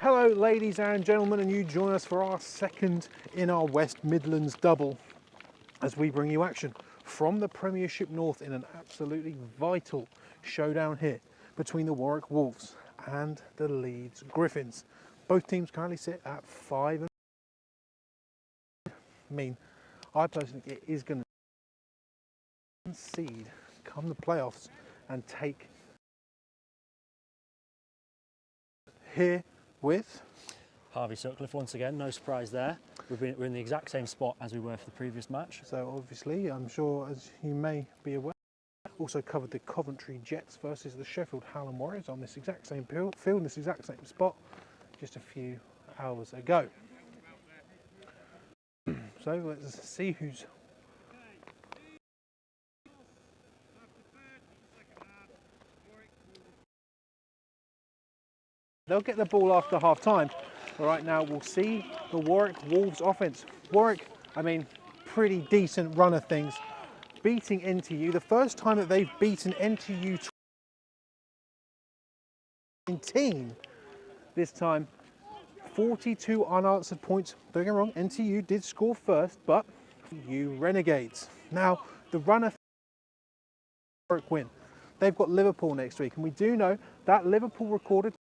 Hello ladies and gentlemen, and you join us for our second in our West Midlands double as we bring you action from the Premiership North in an absolutely vital showdown here between the Warwick Wolves and the Leeds Gryphons. Both teams currently sit at 5 and I personally think it is going to concede come the playoffs and take here with Harvey Sutcliffe once again, no surprise there. We're in the exact same spot as we were for the previous match. So obviously, I'm sure as you may be aware, also covered the Coventry Jets versus the Sheffield Hallam Warriors on this exact same field, in this exact same spot, just a few hours ago. So let's see who's... They'll get the ball after half time. But right now we'll see the Warwick Wolves offense. Warwick, pretty decent run of things. Beating NTU, the first time that they've beaten NTU 19. This time, 42 unanswered points. Don't get me wrong, NTU did score first, but you Renegades. Now, the runner Warwick win. They've got Liverpool next week, and we do know that Liverpool recorded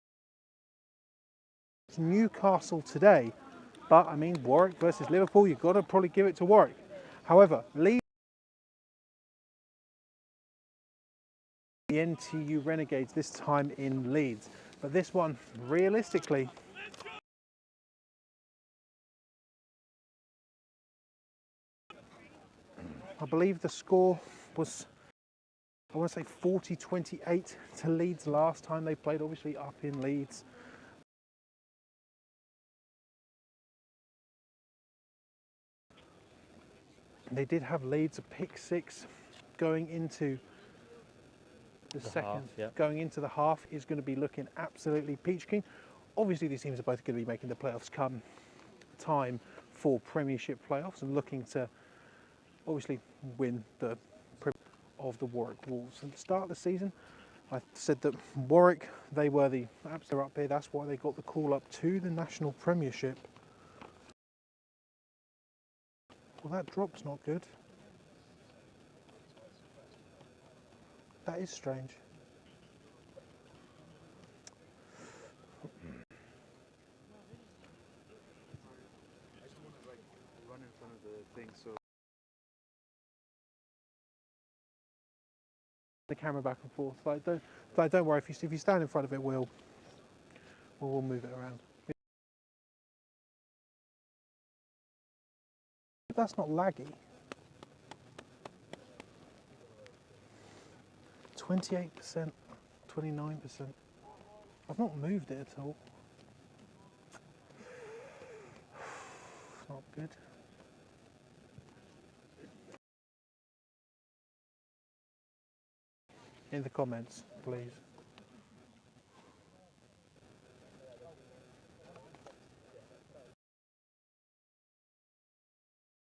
Newcastle today, but Warwick versus Liverpool, you've got to probably give it to Warwick. However, Leeds, the NTU Renegades this time in Leeds, but this one realistically I believe the score was, I want to say 40-28 to Leeds last time they played, obviously up in Leeds. They did have Leeds a pick six going into the second. Going into the half is going to be looking absolutely peach keen. Obviously, these teams are both going to be making the playoffs come time for Premiership playoffs and looking to obviously win the of the Warwick Wolves. At the start of the season, I said that Warwick, they were the absolute up here. That's why they got the call up to the National Premiership. Well, that drop's not good. That is strange. Run in front of the thing, so the camera back and forth. Don't worry. If you stand in front of it, we'll move it around. That's not laggy. 28%, 29%. I've not moved it at all. It's not good. In the comments, please.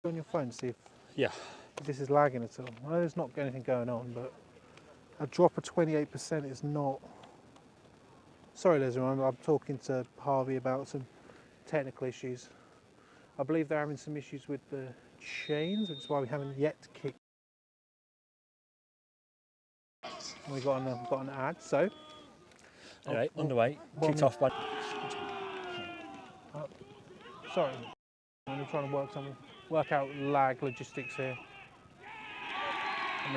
On your phone, see if this is lagging at all. I know there's not anything going on, but a drop of 28% is not. Sorry, Liz, I'm talking to Harvey about some technical issues. I believe they're having some issues with the chains, which is why we haven't yet kicked. We got an ad, so. Anyway, underway, kicked off by. Sorry, I'm trying to work out lag logistics here.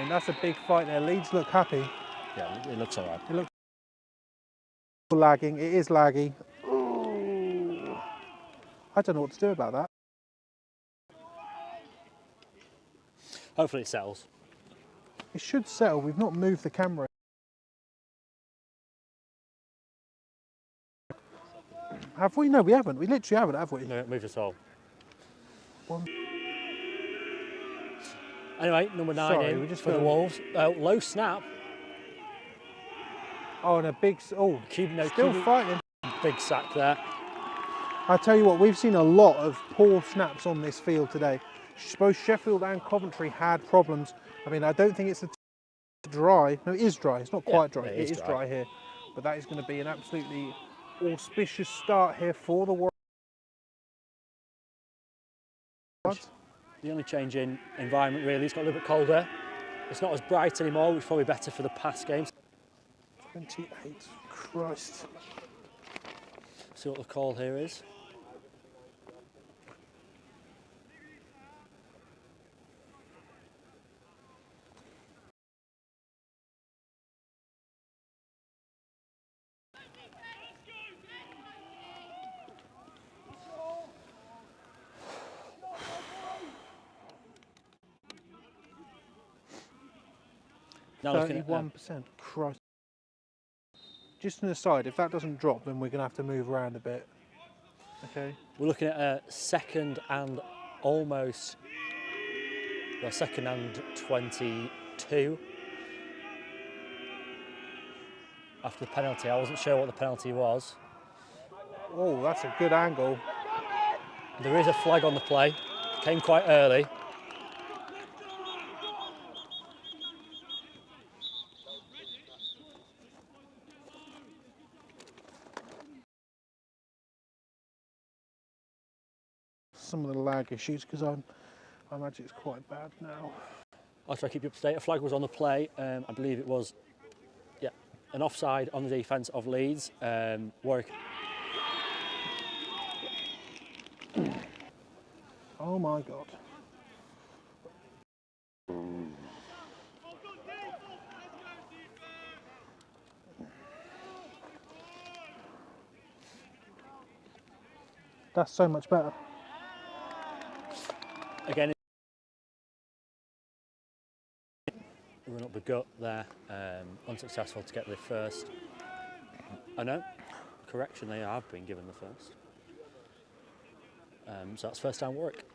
That's a big fight there. Leeds look happy. Yeah, it looks alright. It looks lagging. It is laggy. Ooh. I don't know what to do about that. Hopefully it settles. It should settle. We've not moved the camera. Have we? No, we haven't. We literally haven't, have we? No, it moved at all. One. Anyway, number 9 for the Wolves. Low snap. Oh, and a big... Oh, still fighting. Big sack there. I tell you what, we've seen a lot of poor snaps on this field today. Both Sheffield and Coventry had problems. I don't think it's dry. No, it is dry. It's not quite dry. It is dry here. But that is going to be an absolutely auspicious start here for the Warwick. The only change in environment really, it's got a little bit colder. It's not as bright anymore, which is probably better for the past games. 28, Christ. See what the call here is. Now 31%. Christ. Just an aside, if that doesn't drop, then we're going to have to move around a bit. Okay. We're looking at a second and almost, well, second and 22 after the penalty. I wasn't sure what the penalty was. Oh, that's a good angle. There is a flag on the play. Came quite early. Some of the lag issues, because I imagine it's quite bad now. I'll try to keep you up to date. A flag was on the play. I believe it was, yeah, an offside on the defence of Leeds. Warwick. Oh my God. That's so much better. Again, run up the gut there, unsuccessful to get the first. I know, correction, they have been given the first. So that's first down Warwick.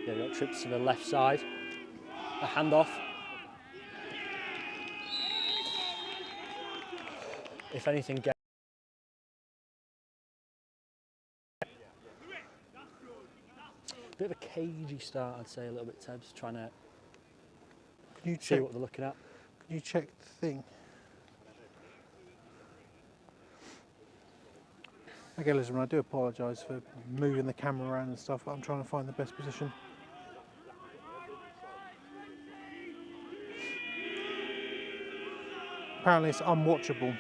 Yeah, we've got trips to the left side, a handoff. If anything, bit of a cagey start, I'd say, a little bit, Tebs, trying to see what they're looking at. Can you check the thing? Okay, listen, I do apologise for moving the camera around and stuff, but I'm trying to find the best position. Apparently it's unwatchable.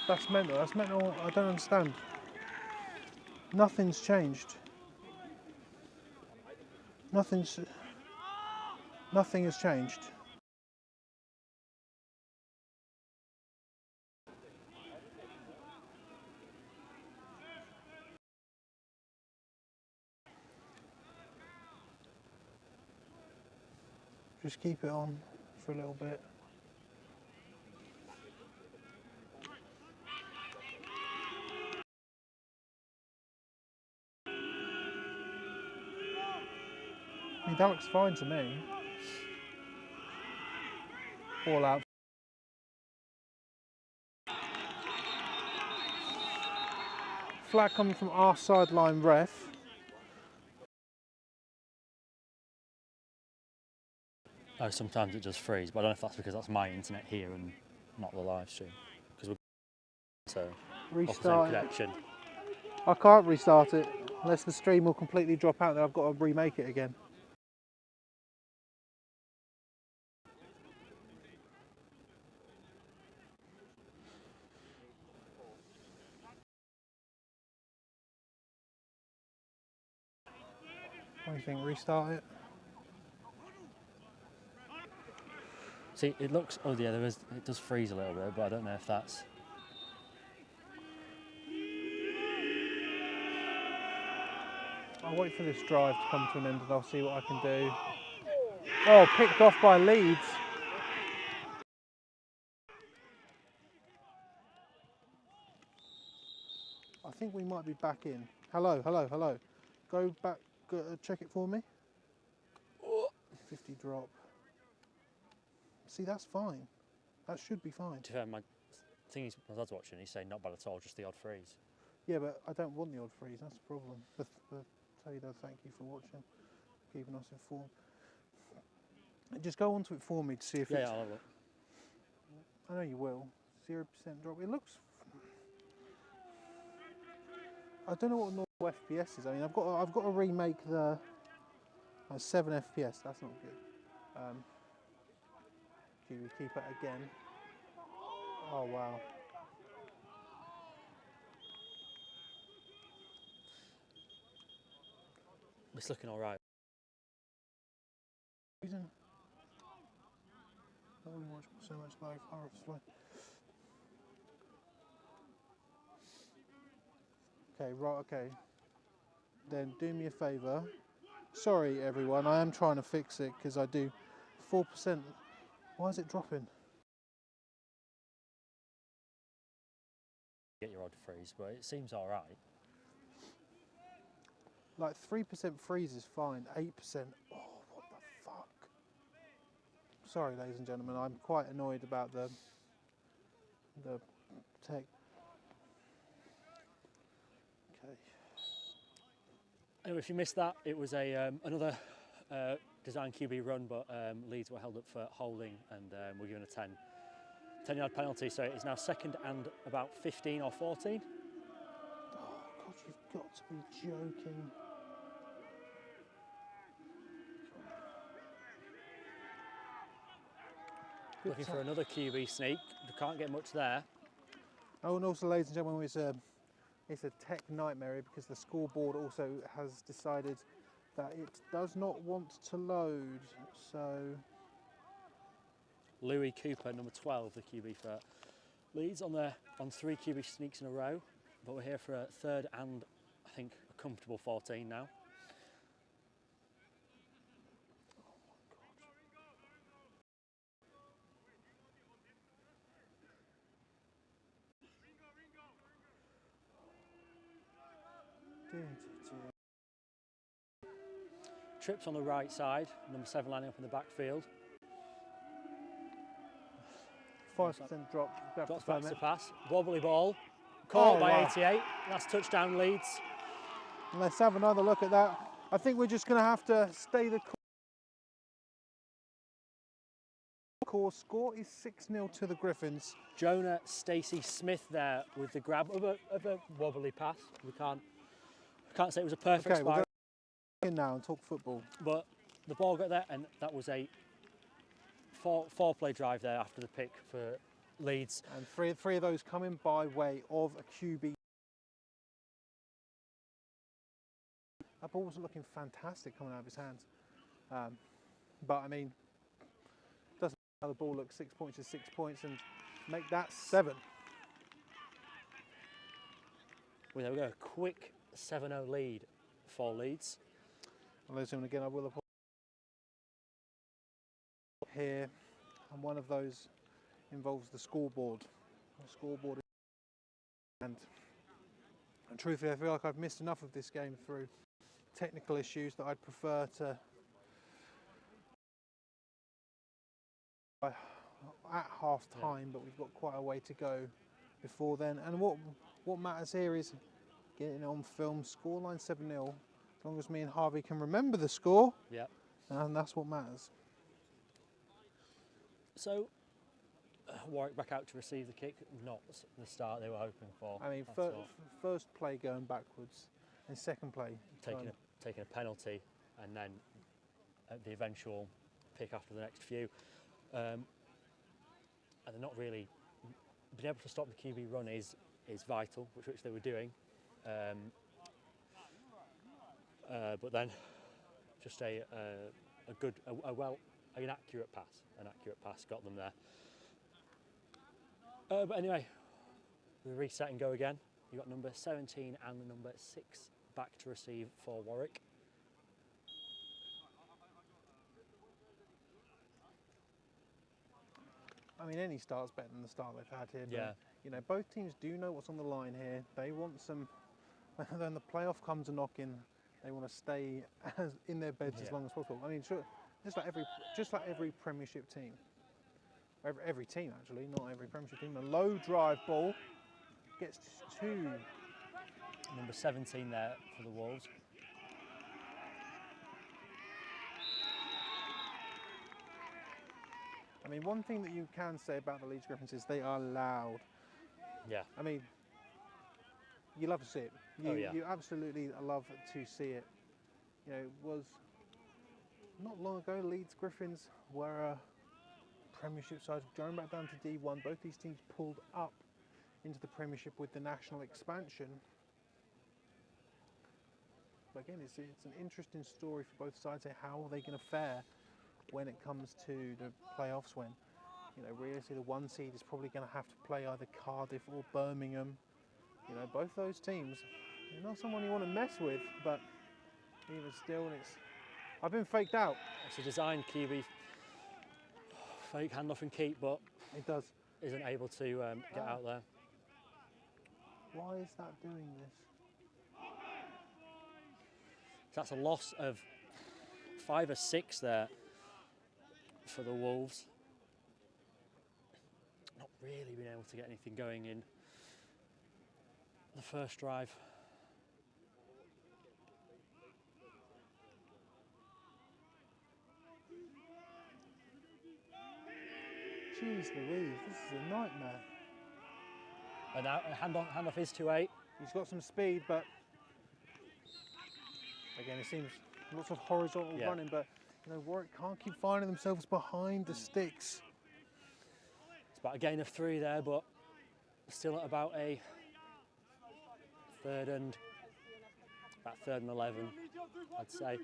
That's mental, I don't understand. Nothing's changed. Nothing has changed. Just keep it on for a little bit. I mean, that looks fine to me. All out. Flag coming from our sideline ref. Oh, sometimes it does freeze, but I don't know if that's because that's my internet here and not the live stream. Because we're so Restart connection. I can't restart it unless the stream will completely drop out. Then I've got to remake it again. What do you think? Restart it? See, it looks, oh yeah, it does freeze a little bit, but I don't know if that's... I'll wait for this drive to come to an end and I'll see what I can do. Oh, picked off by Leeds. I think we might be back in. Hello, hello, hello. Go back, check it for me. 50 drop. See, that's fine. That should be fine. To be fair, my dad's watching, he's saying not bad at all, just the odd freeze. Yeah, but I don't want the odd freeze, that's the problem. But tell you though, thank you for watching. keeping us informed. Just go onto it for me to see if Yeah, it's... I'll have a look. I know you will. 0% drop. It looks... I don't know what normal FPS is. I mean, I've got to remake the 7 FPS. That's not good. QB keeper again. Oh wow. It's looking all right. Reason. I wouldn't watch so much live horror display. Okay, right, okay. Then do me a favour. Sorry everyone, I am trying to fix it because I do 4%. Why is it dropping? Get your odd freeze, but it seems all right. Like 3% freeze is fine, 8%. Oh, what the fuck? Sorry, ladies and gentlemen, I'm quite annoyed about the tech. Okay. Anyway, if you missed that, it was a another design QB run, but Leeds were held up for holding and were given a 10-yard penalty. So it's now 2nd and about 15 or 14. Oh God, you've got to be joking. Looking for another QB sneak. You can't get much there. Oh, and also, ladies and gentlemen, it's a tech nightmare because the scoreboard also has decided that it does not want to load. So Louis Cooper, number 12, the QB for Leeds on 3 QB sneaks in a row. But we're here for a 3rd and I think a comfortable 14 now. Trips on the right side, number 7 lining up in the backfield. 5% drop. Drops back to pass. Wobbly ball. Caught by 88. That's touchdown Leeds. And let's have another look at that. I think we're just going to have to stay the course. Score is 6-0 to the Gryphons. Jonah Stacey Smith there with the grab of a wobbly pass. We can't say it was a perfect spy. We'll go in now and talk football. But the ball got there, and that was a four-play drive there after the pick for Leeds. And three of those coming by way of a QB. That ball wasn't looking fantastic coming out of his hands. But I mean, doesn't matter how the ball looks. 6 points is 6 points, and make that 7. Well, there we go. Quick 7-0 lead for Leeds. Well, ladies and gentlemen, again, I will have here, and one of those involves the scoreboard. The scoreboard, and truthfully, I feel like I've missed enough of this game through technical issues that I'd prefer to at half time, but we've got quite a way to go before then. And what matters here is getting it on film. Scoreline 7-0. As long as me and Harvey can remember the score, and that's what matters. So, Warwick back out to receive the kick. Not the start they were hoping for. I mean, first play going backwards, and second play taking a penalty, and then the eventual pick after the next few. And they're not really being able to stop the QB run is vital, which they were doing. But then just an accurate pass got them there. But anyway, we reset and go again. You've got number 17 and number 6 back to receive for Warwick. I mean, any start's better than the start they've had here. But, you know, both teams do know what's on the line here. They want some. When the playoff comes a knocking, they want to stay in their beds as long as possible. I mean, sure, just like every Premiership team. Every team actually, not every Premiership team. A low drive ball gets 2. Number 17 there for the Wolves. I mean, one thing that you can say about the Leeds Gryphons is they are loud. Yeah. I mean, you love to see it. You absolutely love to see it. You know, it was not long ago, Leeds Gryphons were a Premiership side going back down to D1. Both these teams pulled up into the Premiership with the national expansion. But again, it's an interesting story for both sides. How are they going to fare when it comes to the playoffs? When, you know, realistically, the one seed is probably going to have to play either Cardiff or Birmingham. You know, both those teams, they're not someone you want to mess with, but even still, I've been faked out. It's a design QB, fake handoff and keep, but it does isn't able to get out there. Why is that doing this? So that's a loss of 5 or 6 there for the Wolves. Not really been able to get anything going in the first drive. Jeez Louise, this is a nightmare. And now handoff is to 8. He's got some speed, but again, it seems lots of horizontal running, but you know, Warwick can't keep finding themselves behind the sticks. It's about a gain of 3 there, but still at about a third and 11, I'd say.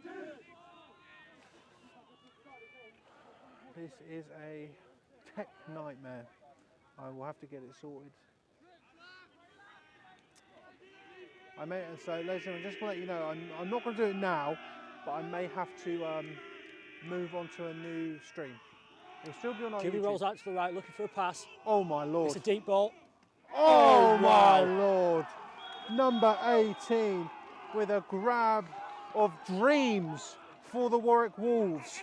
This is a tech nightmare. I will have to get it sorted. So, ladies and gentlemen, just to let you know, I'm not going to do it now, but I may have to move on to a new stream. It'll still be on our QB YouTube. rolls out to the right, looking for a pass. Oh my lord! It's a deep ball. Oh my wow. lord! Number 18 with a grab of dreams for the Warwick Wolves.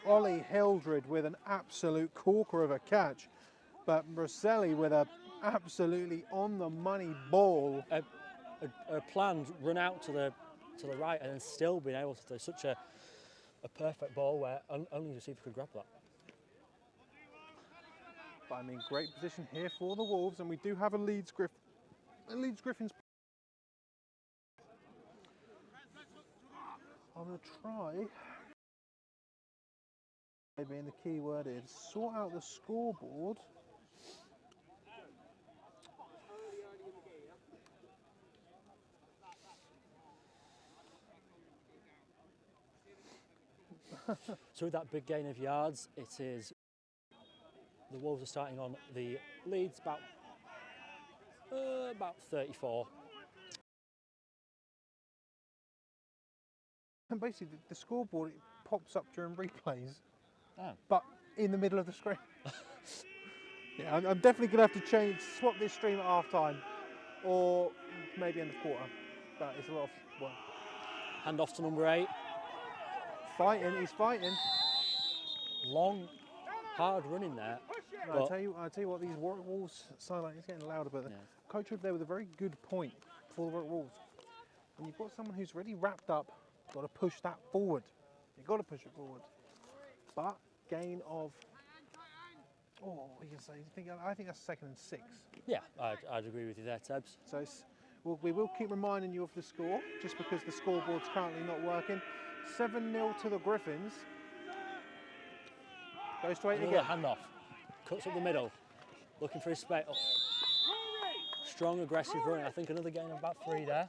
Ollie Hildred with an absolute corker of a catch, but Rosselli with a absolutely on the money ball. A planned run out to the right and then still being able to do such a perfect ball where only the receiver could grab that. But I mean, great position here for the Wolves, and we do have a Leeds Gryphons. I'm going to try. Maybe, and the key word is sort out the scoreboard. So with that big gain of yards, it is the Wolves are starting on the Leeds about 34. And basically, the scoreboard, it pops up during replays, Oh. but in the middle of the screen. Yeah, I'm definitely going to have to swap this stream at half time, or maybe end of quarter. But it's a lot of work. Hand off to number 8. Fighting, he's fighting. Long, hard running there. No, I tell you what, these Warwick Wolves sideline is getting louder, but the coach over there with a very good point for the Warwick Wolves. When you've got someone who's already wrapped up, you've got to push that forward. You've got to push it forward. But gain of, what you can say? I think that's 2nd and 6. Yeah, I'd agree with you there, Tebs. So we will keep reminding you of the score, just because the scoreboard's currently not working. 7-0 to the Gryphons. Goes to 8 again. Handoff. Cuts up the middle. Looking for his space. Oh. Strong, aggressive running. I think another gain of about 3 there.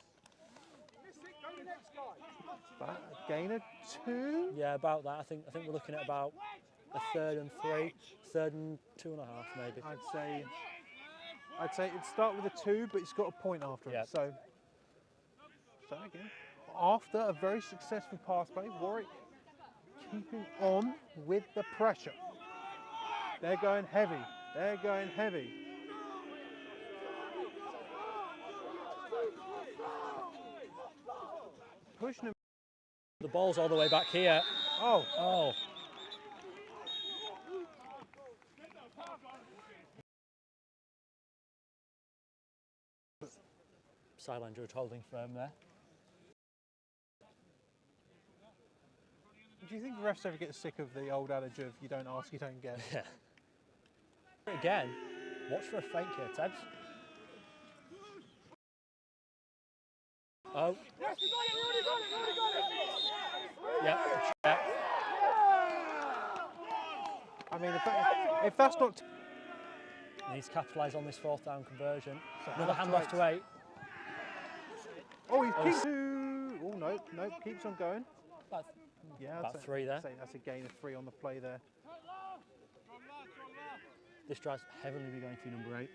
But a gain of 2? Yeah, about that. I think we're looking at about a 3rd and 3, 3rd and 2.5 maybe. I'd say it'd start with a 2, but it's got a point after it. So again, after a very successful pass play, Warwick keeping on with the pressure. They're going heavy. They're going heavy. Pushing him. The ball's all the way back here. Oh. Sideline judge holding firm there. Do you think the refs ever get sick of the old adage of you don't ask, you don't get? Yeah. Again, watch for a fake here, Tebs. Oh. Yeah. I mean, if that's not... He needs to capitalise on this 4th down conversion. So another handoff to 8. Oh, he keeps... Oh, no, keeps on going. About 3 there. I'd say that's a gain of 3 on the play there. This drive's heavily be going through number 8.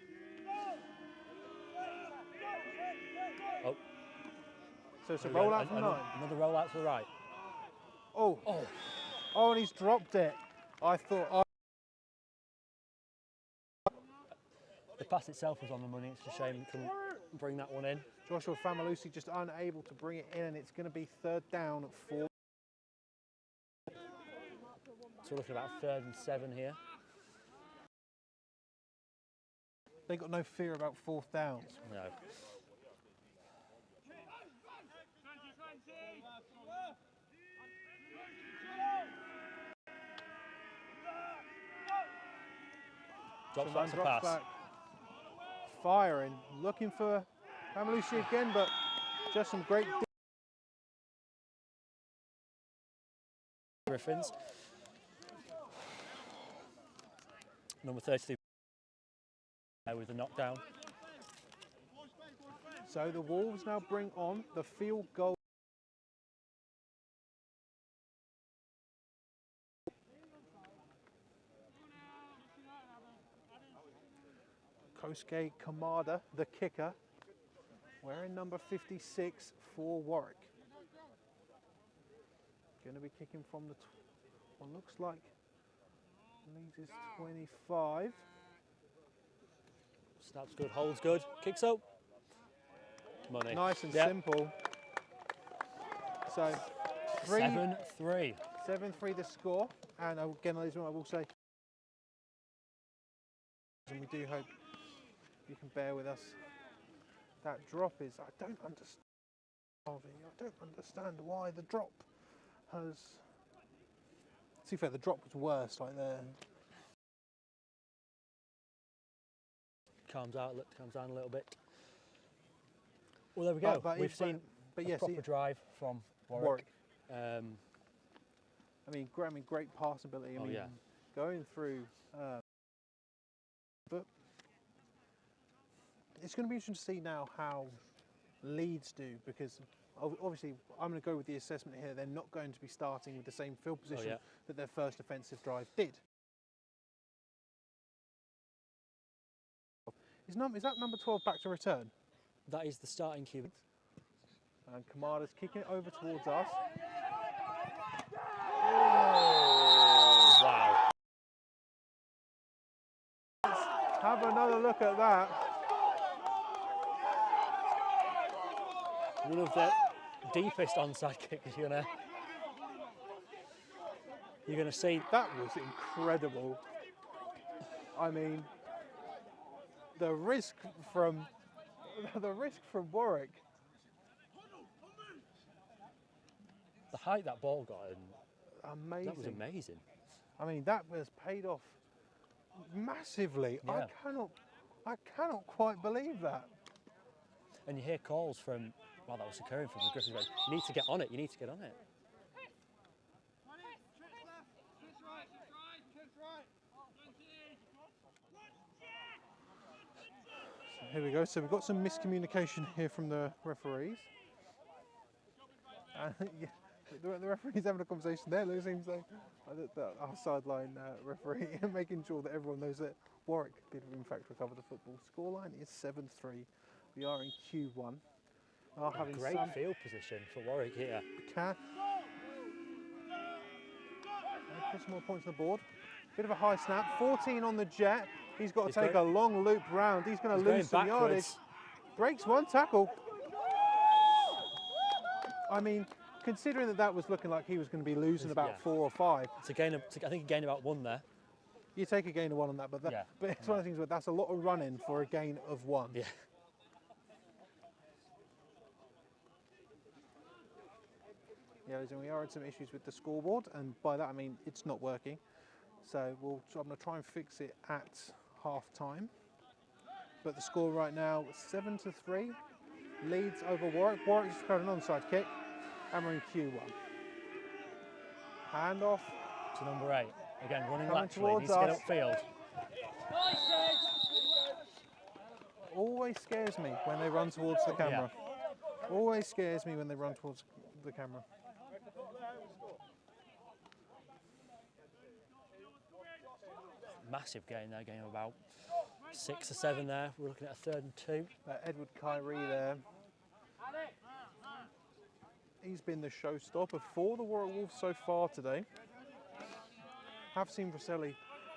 Oh. So it's a roll out from 9. Another roll out to the right. Oh, and he's dropped it. I thought... The pass itself was on the money. It's a shame he couldn't bring that one in. Joshua Famalusi just unable to bring it in, and it's going to be 3rd down at 4. So we're looking at about 3rd and 7 here. They got no fear about 4th downs. No. Drops back to pass. Back. Firing, looking for Famalusi again, but just some great... Gryphons. Number 33 with the knockdown. So the Wolves now bring on the field goal. Kosuke Kamada, the kicker, wearing number 56 for Warwick. Going to be kicking from the what looks like Leeds is 25. Snaps good, holds good, kicks up. Money. Nice and simple. So 7-3. 7-3 the score. And again, ladies and gentlemen, I will say, and we do hope you can bear with us. That drop is, I don't understand. I don't understand why the drop has. To be fair, the drop was worse right there. Calms down a little bit. Well, there we go. We've seen a proper drive from Warwick. I mean, great pass ability. I mean, going through. But it's going to be interesting to see now how Leeds do, because obviously I'm going to go with the assessment here. They're not going to be starting with the same field position that their first offensive drive did. Is that number 12 back to return? That is the starting QB. And Kamada's kicking it over towards us. Oh, wow. Let's have another look at that. One of the deepest onside kicks you're gonna see. That was incredible. I mean, the risk from Warwick. The height that ball got, amazing. That was amazing. I mean, that was paid off massively. Yeah. I cannot quite believe that. And you hear calls from, well, that was occurring from the Gryphons. Like, you need to get on it. You need to get on it. Here we go. So we've got some miscommunication here from the referees. The referee's having a conversation there. It seems like our sideline referee making sure that everyone knows that Warwick did in fact recover the football. Scoreline is 7-3. We are in Q1. Great field position for Warwick here. Put some more points on the board. Bit of a high snap. 14 on the jet. He's got to take a long loop round. He's going to lose some yardage. Breaks one tackle. I mean, considering that was looking like he was going to be losing about 4 or 5. It's a gain of, I think he gained about 1 there. You take a gain of 1 on that, but it's one of the things where that's a lot of running for a gain of 1. Yeah. Yeah, and we are had some issues with the scoreboard, and by that I mean it's not working. So I'm going to try and fix it at half time. But the score right now, 7-3. Leeds over Warwick. Warwick's got an onside kick, and we're in Q1. Hand off to number 8. Again, running coming laterally, towards needs to get us. upfield. Always scares me when they run towards the camera. Yeah. Always scares me when they run towards the camera. Massive gain there, game of about 6 or 7 there. We're looking at a 3rd and 2. Edward Kyrie there. He's been the showstopper for the Warwick Wolves so far today. Have seen Rosselli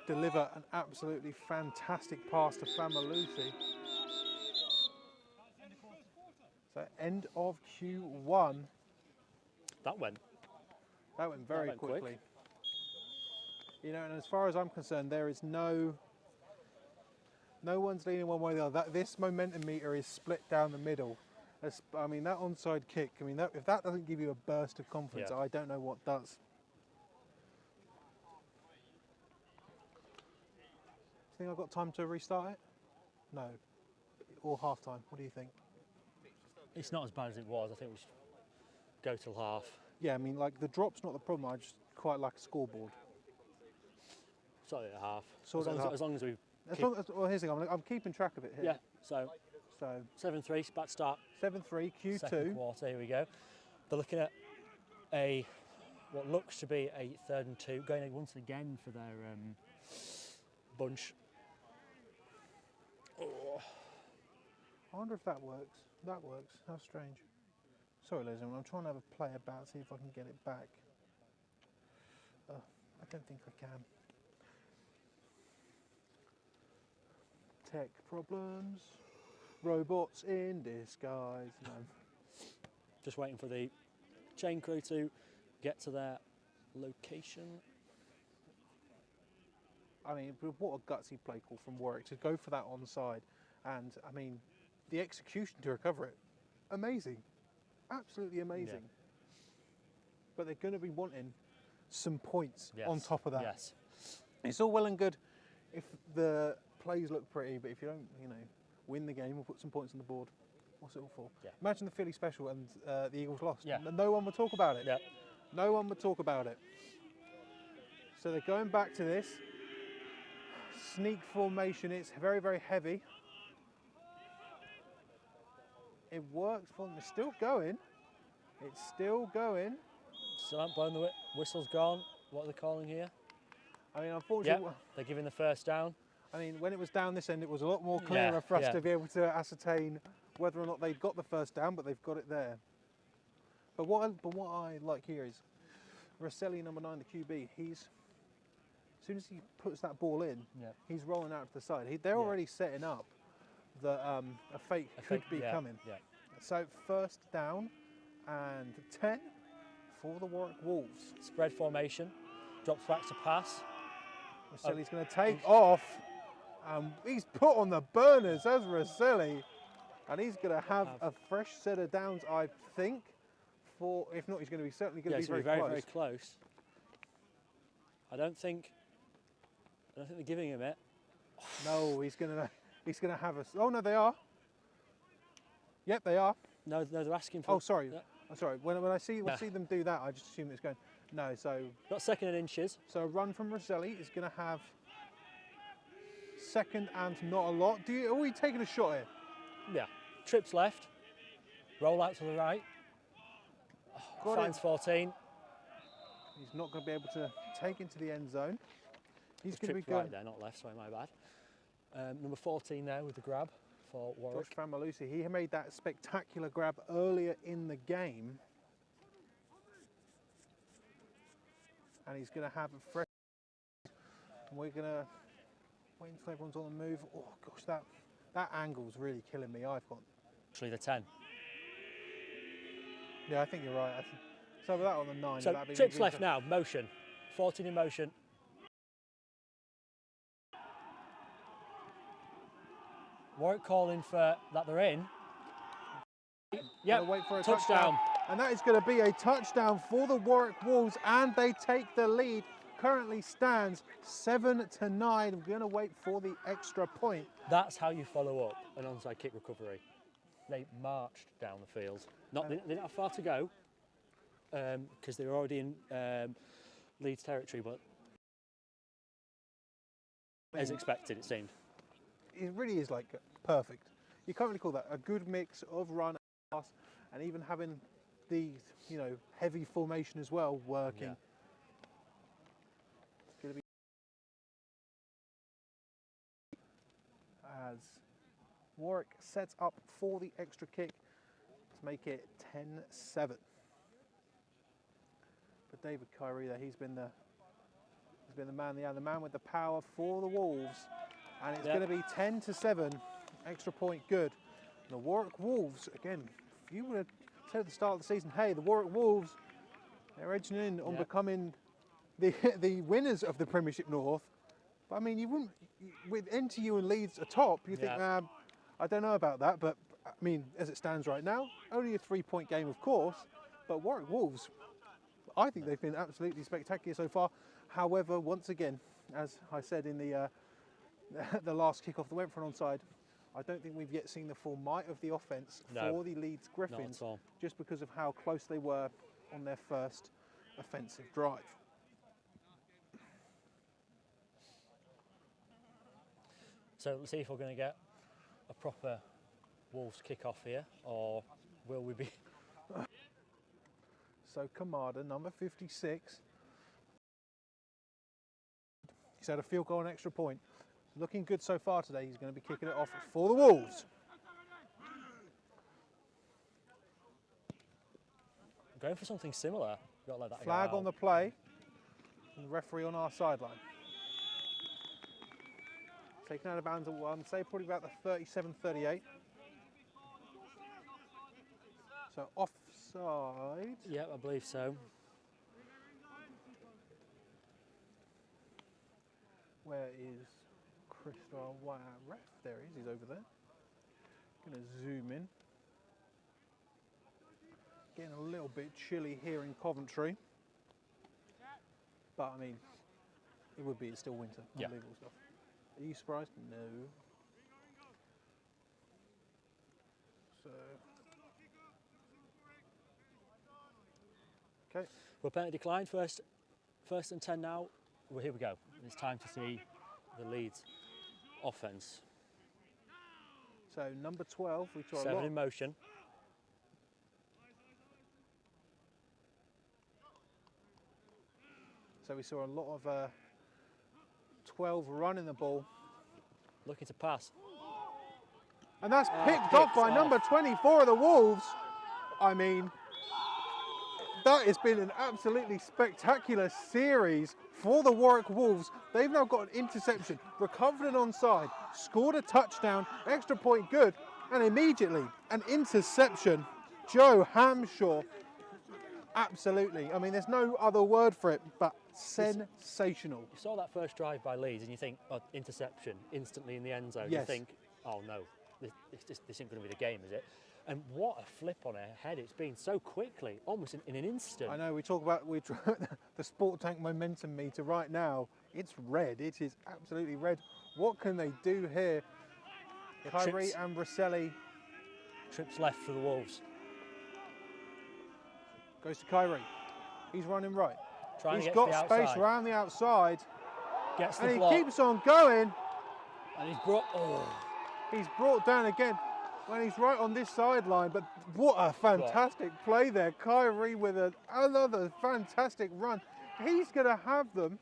deliver an absolutely fantastic pass to Famalusi. So end of Q1. That went very quickly. Quick. You know, and as far as I'm concerned, there is no one's leaning one way or the other. This momentum meter is split down the middle. I mean, that onside kick, I mean, if that doesn't give you a burst of confidence, I don't know what does. Think I've got time to restart it? No. Or half time, what do you think? It's not as bad as it was. I think we should go till half. Yeah, I mean, like, the drop's not the problem. I just quite like a scoreboard. Sort it at half. As long as we... well, here's the thing, I'm keeping track of it here. Yeah, so 7-3, back start. 7-3, Q2. Second quarter, here we go. They're looking at what looks to be a 3rd and 2, going once again for their bunch. Oh. I wonder if that works. That works. How strange. Sorry, ladies and gentlemen, I'm trying to have a play about, see if I can get it back. I don't think I can. Tech problems. Robots in disguise. No. Just waiting for the chain crew to get to their location. I mean, what a gutsy play call from Warwick to go for that onside. And, I mean, the execution to recover it, amazing. Absolutely amazing. Yeah. But they're going to be wanting some points on top of that. Yes. It's all well and good if the plays look pretty, but if you don't, win the game or put some points on the board, what's it all for? Yeah. Imagine the Philly special and the Eagles lost. Yeah. No one would talk about it. Yeah. No one would talk about it. So they're going back to this. Sneak formation, it's very, very heavy. It works for them. It's still going. It's still going. So blowing the whistle's gone. What are they calling here? I mean, unfortunately, they're giving the first down. I mean, when it was down this end, it was a lot more clearer for us to be able to ascertain whether or not they'd got the first down, but they've got it there. But what I like here is Rosselli, number 9, the QB. As soon as he puts that ball in, he's rolling out to the side. They're already setting up that a fake could be coming. Yeah. So first down and 10 for the Warwick Wolves. Spread formation, drops back to pass. Rosselli's going to take off. He's put on the burners as Rosselli, and he's going to have a fresh set of downs, I think. If not, he's going to be certainly going to be very close. I don't think they're giving him it. No, he's going to have a. Oh no, they are. Yep, they are. No, they're asking for. Oh, sorry. Yeah. I'm sorry. When I see them do that, I just assume it's going. No, so. Got 2nd and inches. So a run from Rosselli is going to have 2nd and not a lot. Are we taking a shot here? Yeah. Trips left. Roll out to the right. Finds 14. He's not going to be able to take into the end zone. He's going to be right there, not left. Sorry, my bad. Number 14 there with the grab for Warwick. Josh Famalusi. He made that spectacular grab earlier in the game. And he's going to have a fresh. We're going to wait until everyone's on the move. Oh gosh, that angle's really killing me. I've got. Actually, the 10. Yeah, I think you're right. So with that on the 9. So trips left now. Motion. 14 in motion. Warwick calling for that they're in. Yep. Wait for a touchdown. And that is going to be a touchdown for the Warwick Wolves, and they take the lead. Currently stands 7-9. We're going to wait for the extra point. That's how you follow up an onside kick recovery. They marched down the field. They didn't have far to go because they were already in Leeds territory, but as expected, it seemed. It really is like perfect. You can't really call that a good mix of run and pass, and even having the heavy formation as well working. Yeah. It's going to be as Warwick sets up for the extra kick to make it 10-7. But David Kyrie there, he's been the man with the power for the Wolves, and it's going to be 10-7, extra point good. And the Warwick Wolves, again, if you would have said at the start of the season, hey, the Warwick Wolves, they're edging in on becoming the winners of the Premiership North. But I mean, you wouldn't, with NTU and Leeds atop, you think, I don't know about that, but I mean, as it stands right now, only a 3-point game, of course, but Warwick Wolves, I think they've been absolutely spectacular so far. However, once again, as I said in the last kickoff that went for an onside, I don't think we've yet seen the full might of the offence for the Leeds Gryphons, just because of how close they were on their first offensive drive. So let's see if we're going to get a proper Wolves kickoff here, or will we be? So Kamada, number 56, he's had a field goal and extra point. Looking good so far today. He's going to be kicking it off for the Wolves. Going for something similar. Got to let that Flag go on the play, and the referee on our sideline. Taken out of bounds at one, say probably about the 37-38. So offside. Yeah, I believe so. Where is Crystal ref? There he is, he's over there. Going to zoom in. Getting a little bit chilly here in Coventry. But I mean, it would be, it's still winter. Unbelievable stuff. Are you surprised? No. So. Okay. Well, penalty declined. First and 10 now. Well, here we go. It's time to see the Leeds offence. So number 12, we saw 7 in motion. So we saw a lot of 12 running the ball. Looking to pass. And that's picked off by number 24 of the Wolves. I mean, that has been an absolutely spectacular series for the Warwick Wolves. They've now got an interception, recovered an onside, scored a touchdown, extra point good, and immediately an interception. Joe Hamshaw, absolutely. I mean, there's no other word for it, but sensational. You saw that first drive by Leeds and you think, oh, interception, instantly in the end zone. Yes. You think, oh no, this isn't going to be the game, is it? And what a flip on her head it's been so quickly, almost in an instant. I know, we talk about the Sport Tank momentum meter right now. It's red, it is absolutely red. What can they do here? Kyrie and Brusselli. Trips left for the Wolves. Goes to Kyrie. He's running right. He's got space around the outside. Gets the and block. He keeps on going. And he's brought down again when he's right on this sideline. But what a fantastic play there. Kyrie with another fantastic run. He's going to have them.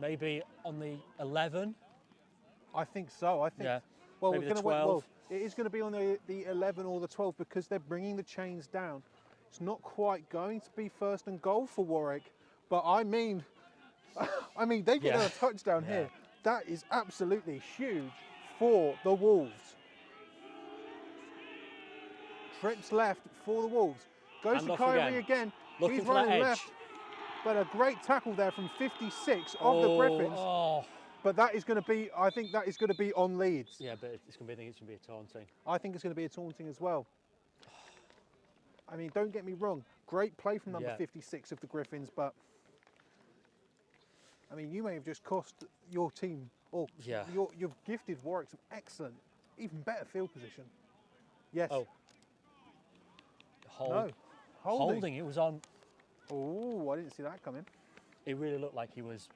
Maybe on the 11. I think so. I think. Yeah. Well, maybe we're going to wait. Well, it is going to be on the 11 or the 12 because they're bringing the chains down. It's not quite going to be first and goal for Warwick, but I mean, they get a touchdown here. That is absolutely huge for the Wolves. Trips left for the Wolves. Goes to Kyrie again. He's running left. But a great tackle there from 56 of the Griffins. but that is going to be, I think that is going to be on Leeds. Yeah, but it's going to be, I think it's going to be a taunting. I think it's going to be a taunting as well. I mean, don't get me wrong, great play from number 56 of the Gryphons, but I mean, you may have just cost your team, or you've gifted Warwick some excellent, even better field position. Yes. Oh. No. Holding. It was on. Oh, I didn't see that coming. It really looked like he was.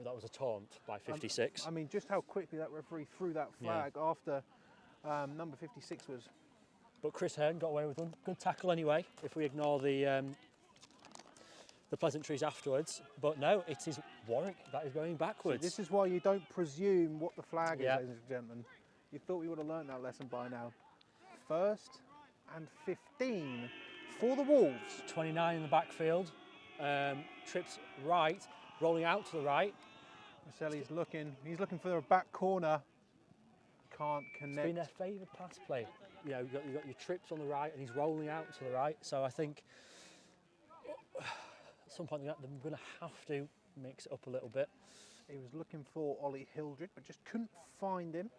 That was a taunt by 56. I mean, just how quickly that referee threw that flag after number 56 was. But Chris Hearn got away with one. Good tackle anyway, if we ignore the pleasantries afterwards. But no, it is Warwick that is going backwards. So this is why you don't presume what the flag is, ladies and gentlemen. You thought we would have learned that lesson by now. 1st and 15 for the Wolves. 29 in the backfield. Trips right, rolling out to the right. Maselli's looking. He's looking for the back corner. Can't connect. It's been their favourite pass play. You know, you've got your Trips on the right, and he's rolling out to the right. So I think at some point they're going to have to mix it up a little bit. He was looking for Ollie Hildred, but just couldn't find him.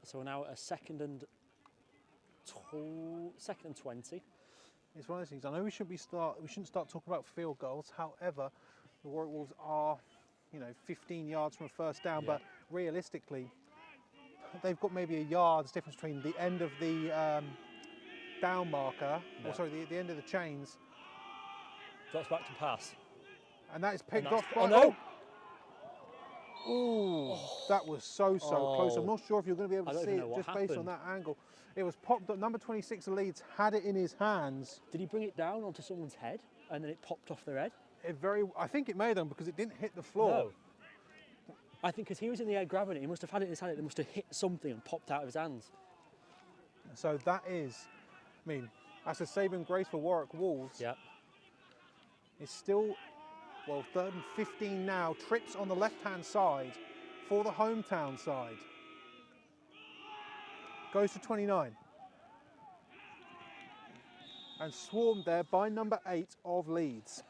So we're now at a 2nd and 20. It's one of those things. I know we shouldn't start talking about field goals. However, the Warwick Wolves are, 15 yards from a first down, but realistically, they've got maybe a yard's difference between the end of the down marker, or sorry, the end of the chains. Drops back to pass. And that is picked off by... Oh, no! Ooh, that was so close. I'm not sure if you're going to be able to see it just based on that angle. It was popped up. Number 26 of Leeds had it in his hands. Did he bring it down onto someone's head and then it popped off their head? I think it may have done because it didn't hit the floor. No. I think because he was in the air grabbing it, he must have had it in his hand. It must have hit something and popped out of his hands. So that is, I mean, that's a saving grace for Warwick Wolves. Yeah. It's still, 3rd and 15 now. Trips on the left-hand side for the hometown side. Goes to 29. And swarmed there by number 8 of Leeds.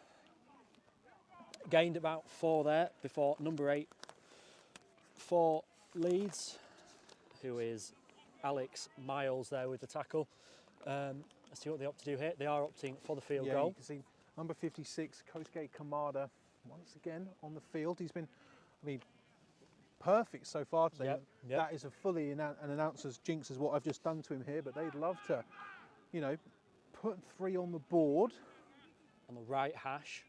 Gained about 4 there before number 8 for Leeds, who is Alex Miles there with the tackle. Let's see what they opt to do here. They are opting for the field goal. You can see number 56, Kosuke Kamada, once again on the field. He's been, perfect so far today. Yep. That is a fully an announcer's jinx is what I've just done to him here, but they'd love to, put 3 on the board. On the right hash.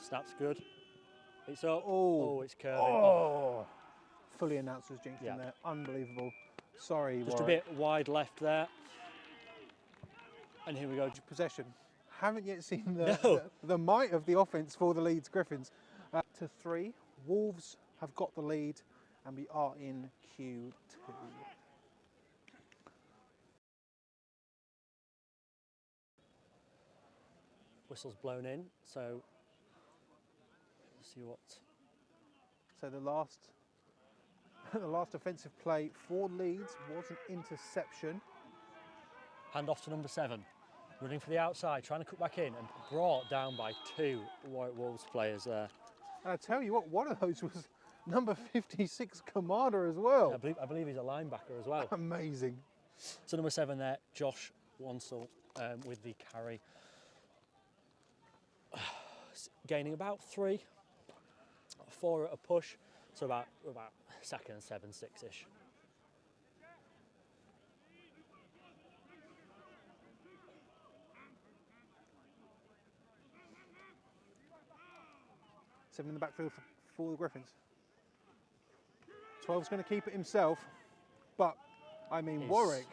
Snap's good. It's up. Oh, it's curving. Oh, fully announcer's jinx in there. Unbelievable. Sorry, just Warwick. a bit wide left there. And here we go. Possession. Haven't yet seen the might of the offence for the Leeds Gryphons. To 3. Wolves have got the lead, and we are in Q2. Whistle's blown in, so let's see what. So the last offensive play for Leeds was an interception. Hand off to number 7, running for the outside, trying to cut back in, and brought down by 2 Warwick Wolves players there. And I tell you what, one of those was number 56 Kamada as well. I believe he's a linebacker as well. Amazing. So number 7 there, Josh Wansell with the carry. Gaining about 3, 4 at a push, so about 2nd and 7, 6-ish. Seven in the backfield for the Gryphons. 12's going to keep it himself, but Warwick.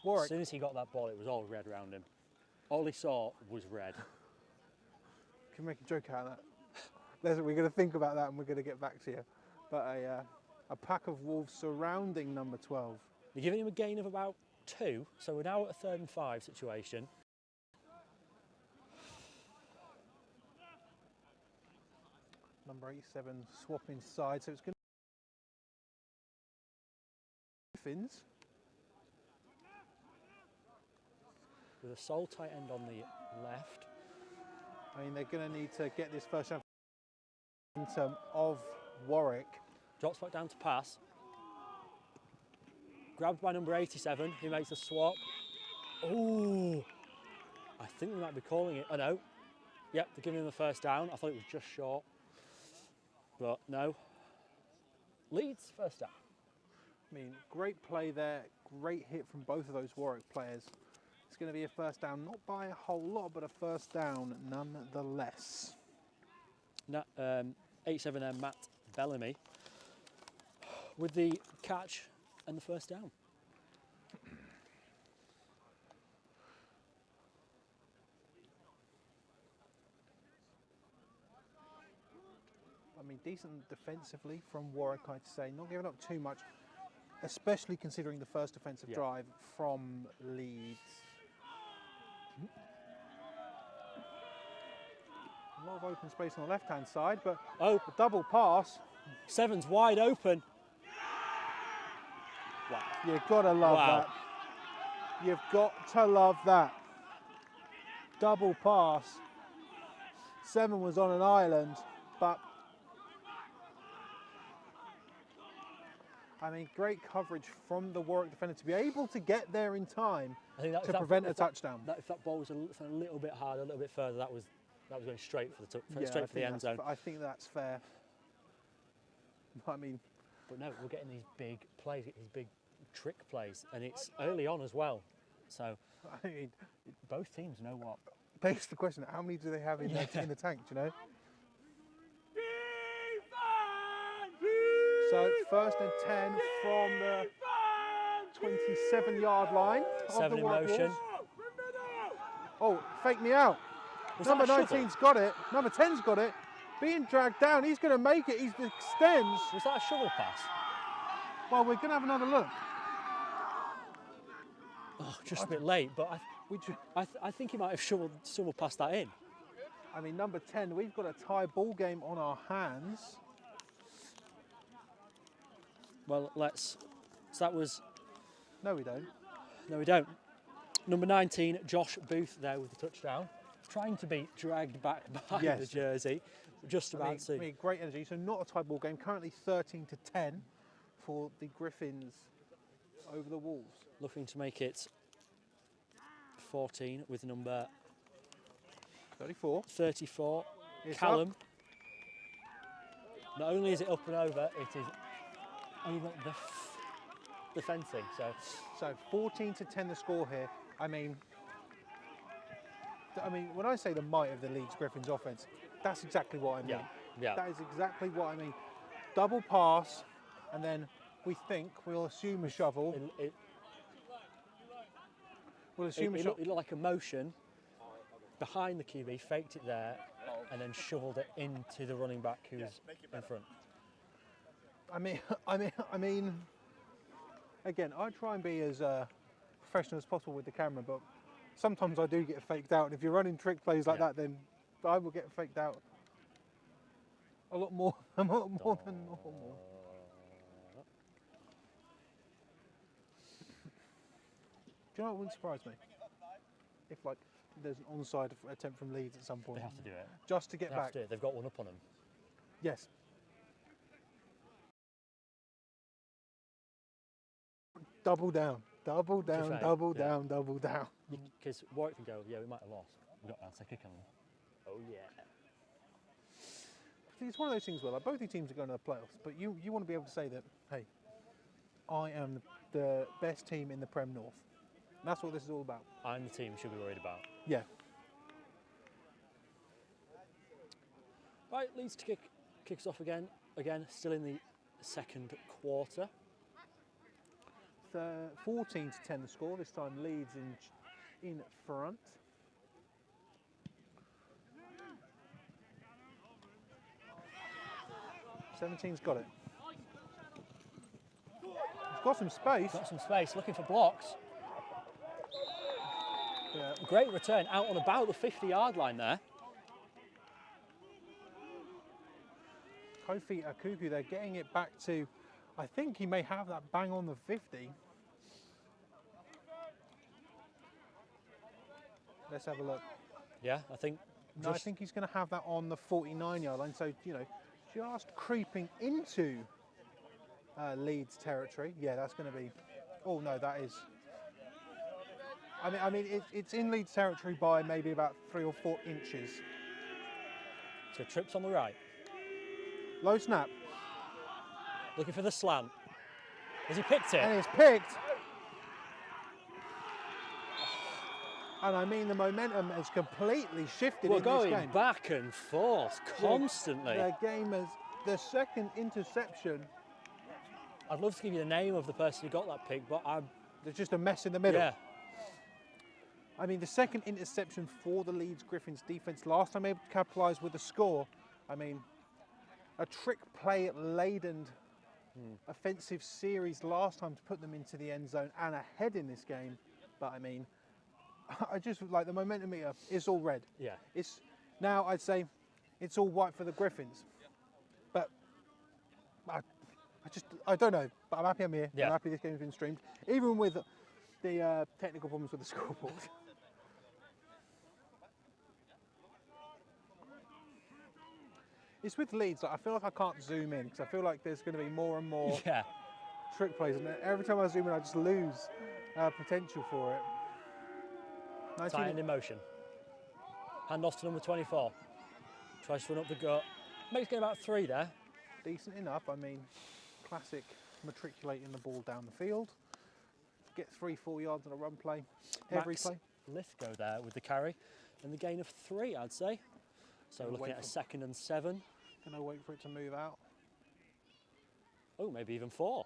As soon as he got that ball, it was all red around him. All he saw was red. Can we make a joke out of that? We're going to think about that and we're going to get back to you. But a pack of Wolves surrounding number 12. They're giving him a gain of about 2, so we're now at a 3rd and 5 situation. Number 87 swap inside, so it's going to be Gryphons. with a sole tight end on the left. I mean, they're going to need to get this first down of Warwick. Drops back down to pass. Grabbed by number 87, who makes a swap. Oh, I think we might be calling it. Oh no. Yep, they're giving him the first down. I thought it was just short, but no. Leeds first down. I mean, great play there, great hit from both of those Warwick players. It's going to be a first down, not by a whole lot, but a first down nonetheless. 87 there, Matt Bellamy, with the catch and the first down. I mean, decent defensively from Warwick, I'd say. Not giving up too much, especially considering the first defensive drive from Leeds. A lot of open space on the left-hand side, but a double pass. Seven's wide open. Wow. You've got to love that. You've got to love that. Double pass. Seven was on an island, but I mean, great coverage from the Warwick defender to be able to get there in time to prevent a touchdown. If that ball was a little bit harder, a little bit further, that was going straight for the end zone. I think that's fair. I mean, but no, we're getting these big plays, these big trick plays, and it's early on as well. So I mean, both teams know what. Begs the question: how many do they have in the tank? Do you know? So first and 10 from the 27-yard line. Seven in motion. Oh, fake me out. Number 19's got it. Number 10's got it. Being dragged down. He's going to make it. He extends. Was that a shovel pass? Well, we're going to have another look. Oh, just a bit late, but I think he might have shoveled past that in. I mean, number 10, we've got a tie ball game on our hands. Well, so that was... No, we don't. No, we don't. Number 19, Josh Booth there with the touchdown. Trying to be dragged back by the jersey. Just about to. I mean, great energy. So not a tie ball game. Currently 13-10 for the Gryphons over the Wolves. Looking to make it 14 with number 34. Hallam. Not only is it up and over, it is over the fencing. So 14-10 the score here. I mean, when I say the might of the Leeds Gryphons offense, that's exactly what I mean. Yeah. That is exactly what I mean. Double pass, and then we'll assume a shovel. It looked like a motion behind the QB, faked it there, and then shoveled it into the running back who's in front. I mean, again, I try and be as professional as possible with the camera, but sometimes I do get faked out. And if you're running trick plays like that, then I will get faked out a lot more than normal. Do you know what wouldn't surprise me? If there's an onside attempt from Leeds at some point. They have to do it. Just to get back. They've got one up on them. Yes. Double down. Double down. Because Warwick can go, we might have lost. We've got to kick on them. Oh, yeah. It's one of those things where both these teams are going to the playoffs, but you want to be able to say that, hey, I am the best team in the Prem North. And that's what this is all about. I'm the team you should be worried about. Yeah. Right, Leeds to kick us off again. Again, still in the second quarter. 14-10 the score. This time Leeds in front. '17's got it. He's got some space. Looking for blocks. Yeah. Great return out on about the 50-yard line there. Kofi Akuku, they're getting it back to, I think he may have that bang on the 50. Let's have a look. Yeah, I think. No, I think he's going to have that on the 49-yard line. So, you know, just creeping into Leeds territory. Yeah, that's going to be. Oh no, that is. I mean, it's in Leeds territory by maybe about 3 or 4 inches. So trips on the right. Low snap. Looking for the slant. Has he picked it? And it's picked. And I mean, the momentum has completely shifted We're in this game. going back and forth constantly. The game has, the second interception. I'd love to give you the name of the person who got that pick, but there's just a mess in the middle. Yeah. I mean, the second interception for the Leeds Gryphons defence, last time able to capitalise with a score. I mean, a trick play laden offensive series last time to put them into the end zone and ahead in this game. But I mean, I just like the momentum meter is all red. Yeah. It's now I'd say it's all white for the Gryphons. But I don't know. But I'm happy I'm here. Yeah. I'm happy this game's been streamed, even with the technical problems with the scoreboard. It's with Leeds. Like, I feel like I can't zoom in because I feel like there's going to be more and more trick plays, and every time I zoom in, I just lose potential for it. Tight end in motion. Hand off to number 24. Tries to run up the gut. Makes getting about 3 there. Decent enough. I mean, classic matriculating the ball down the field. Get 3-4 yards on a run play. Every play. Lithgow there with the carry and the gain of 3, I'd say. So looking at a 2nd and 7. Can I wait for it to move out? Oh, maybe even 4.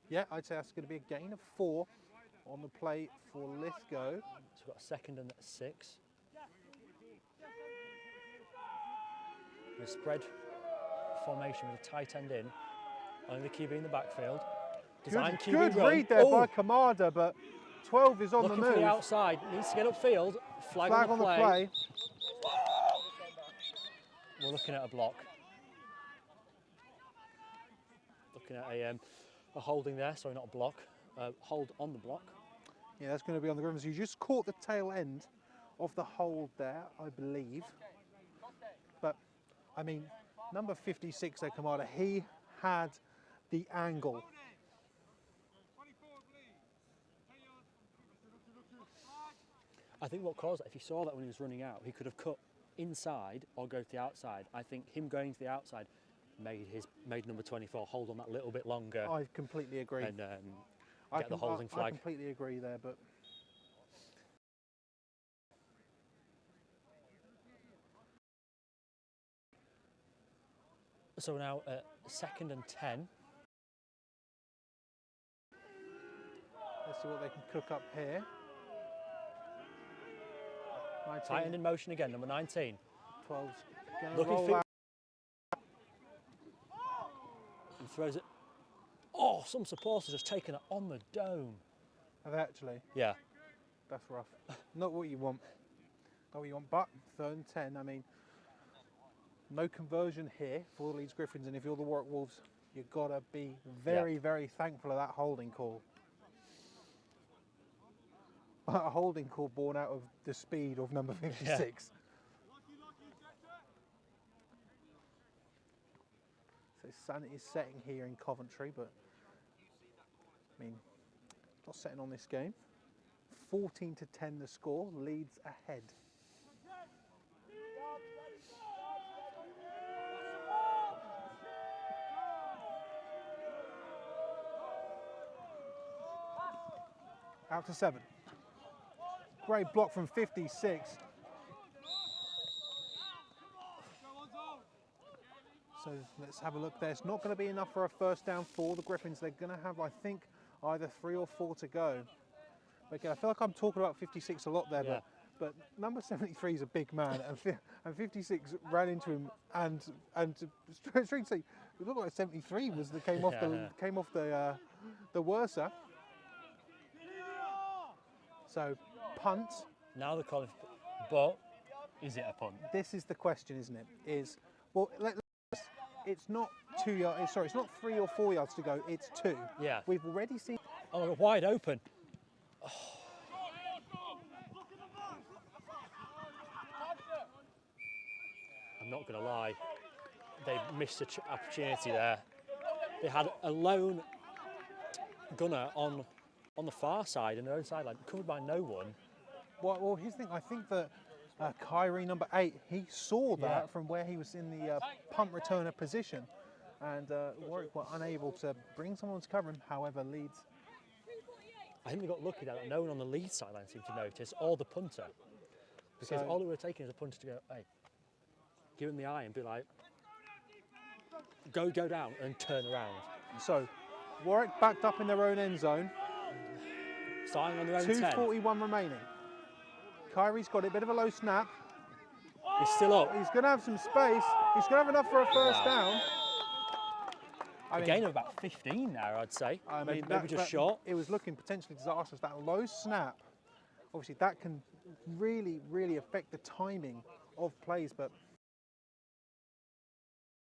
Yeah, I'd say that's going to be a gain of 4 on the play for Lithgow. So we've got a 2nd and 6. A spread formation with a tight end in. Only the QB in the backfield. Design QB good run. read there by Kamada, but 12 is on Looking the move. for the outside, needs to get upfield. Flag on the play. We're looking at a block. Looking at a holding there, sorry, not a block. Hold on the block. Yeah, that's going to be on the Gryphons. You just caught the tail end of the hold there, I believe. But, I mean, number 56 there, Kamada, he had the angle. I think what caused it, if you saw that when he was running out, he could have cut inside or go to the outside. I think him going to the outside made number 24 hold on that little bit longer. I completely agree. And get the holding flag. I completely agree there, but so now 2nd and 10. Let's see what they can cook up here. Tight end in motion again, number 19. 12's going Looking to roll for out. And throws it. Oh, some supporters just taken it on the dome. Have they actually? Yeah. That's rough. Not what you want. Not what you want, but 3rd and 10, I mean, no conversion here for the Leeds Gryphons, and if you're the Warwick Wolves, you've got to be very, very thankful of that holding call. A holding call born out of the speed of number 56. Yeah. So sanity is setting here in Coventry, but I mean, not setting on this game. 14-10 the score, Leeds ahead. Out to 7. Great block from 56. So let's have a look there. It's not going to be enough for a first down for the Gryphons. They're going to have, I think, either 3 or 4 to go. Again, I feel like I'm talking about 56 a lot there, Yeah. but number 73 is a big man, and 56 ran into him, and straight to say, it looked like 73 was the came off the worser. So punt. Now they're calling, but is it a punt? This is the question, isn't it? It's not 2 yards. Sorry, it's not 3 or 4 yards to go. It's 2. Yeah. We've already seen. Oh, wide open. Oh. not going to lie. They missed an opportunity there. They had a lone gunner on the far side, and their own sideline, covered by no one. Well, here's the thing. I think that Kyrie, number 8, he saw that from where he was in the punt returner position, and Warwick were unable to bring someone to cover him. However, Leeds, I think they got lucky that no one on the Leeds sideline seemed to notice, or the punter, because all they were taking is a punter to go, hey, give him the eye and be like, go down and turn around. So Warwick backed up in their own end zone. Starting on their own 2:41 remaining. Kyrie's got it, bit of a low snap. He's still up. He's going to have some space. He's going to have enough for a first down. A gain of about 15 now, I'd say. Maybe just short. It was looking potentially disastrous. That low snap, obviously, that can really, really affect the timing of plays. But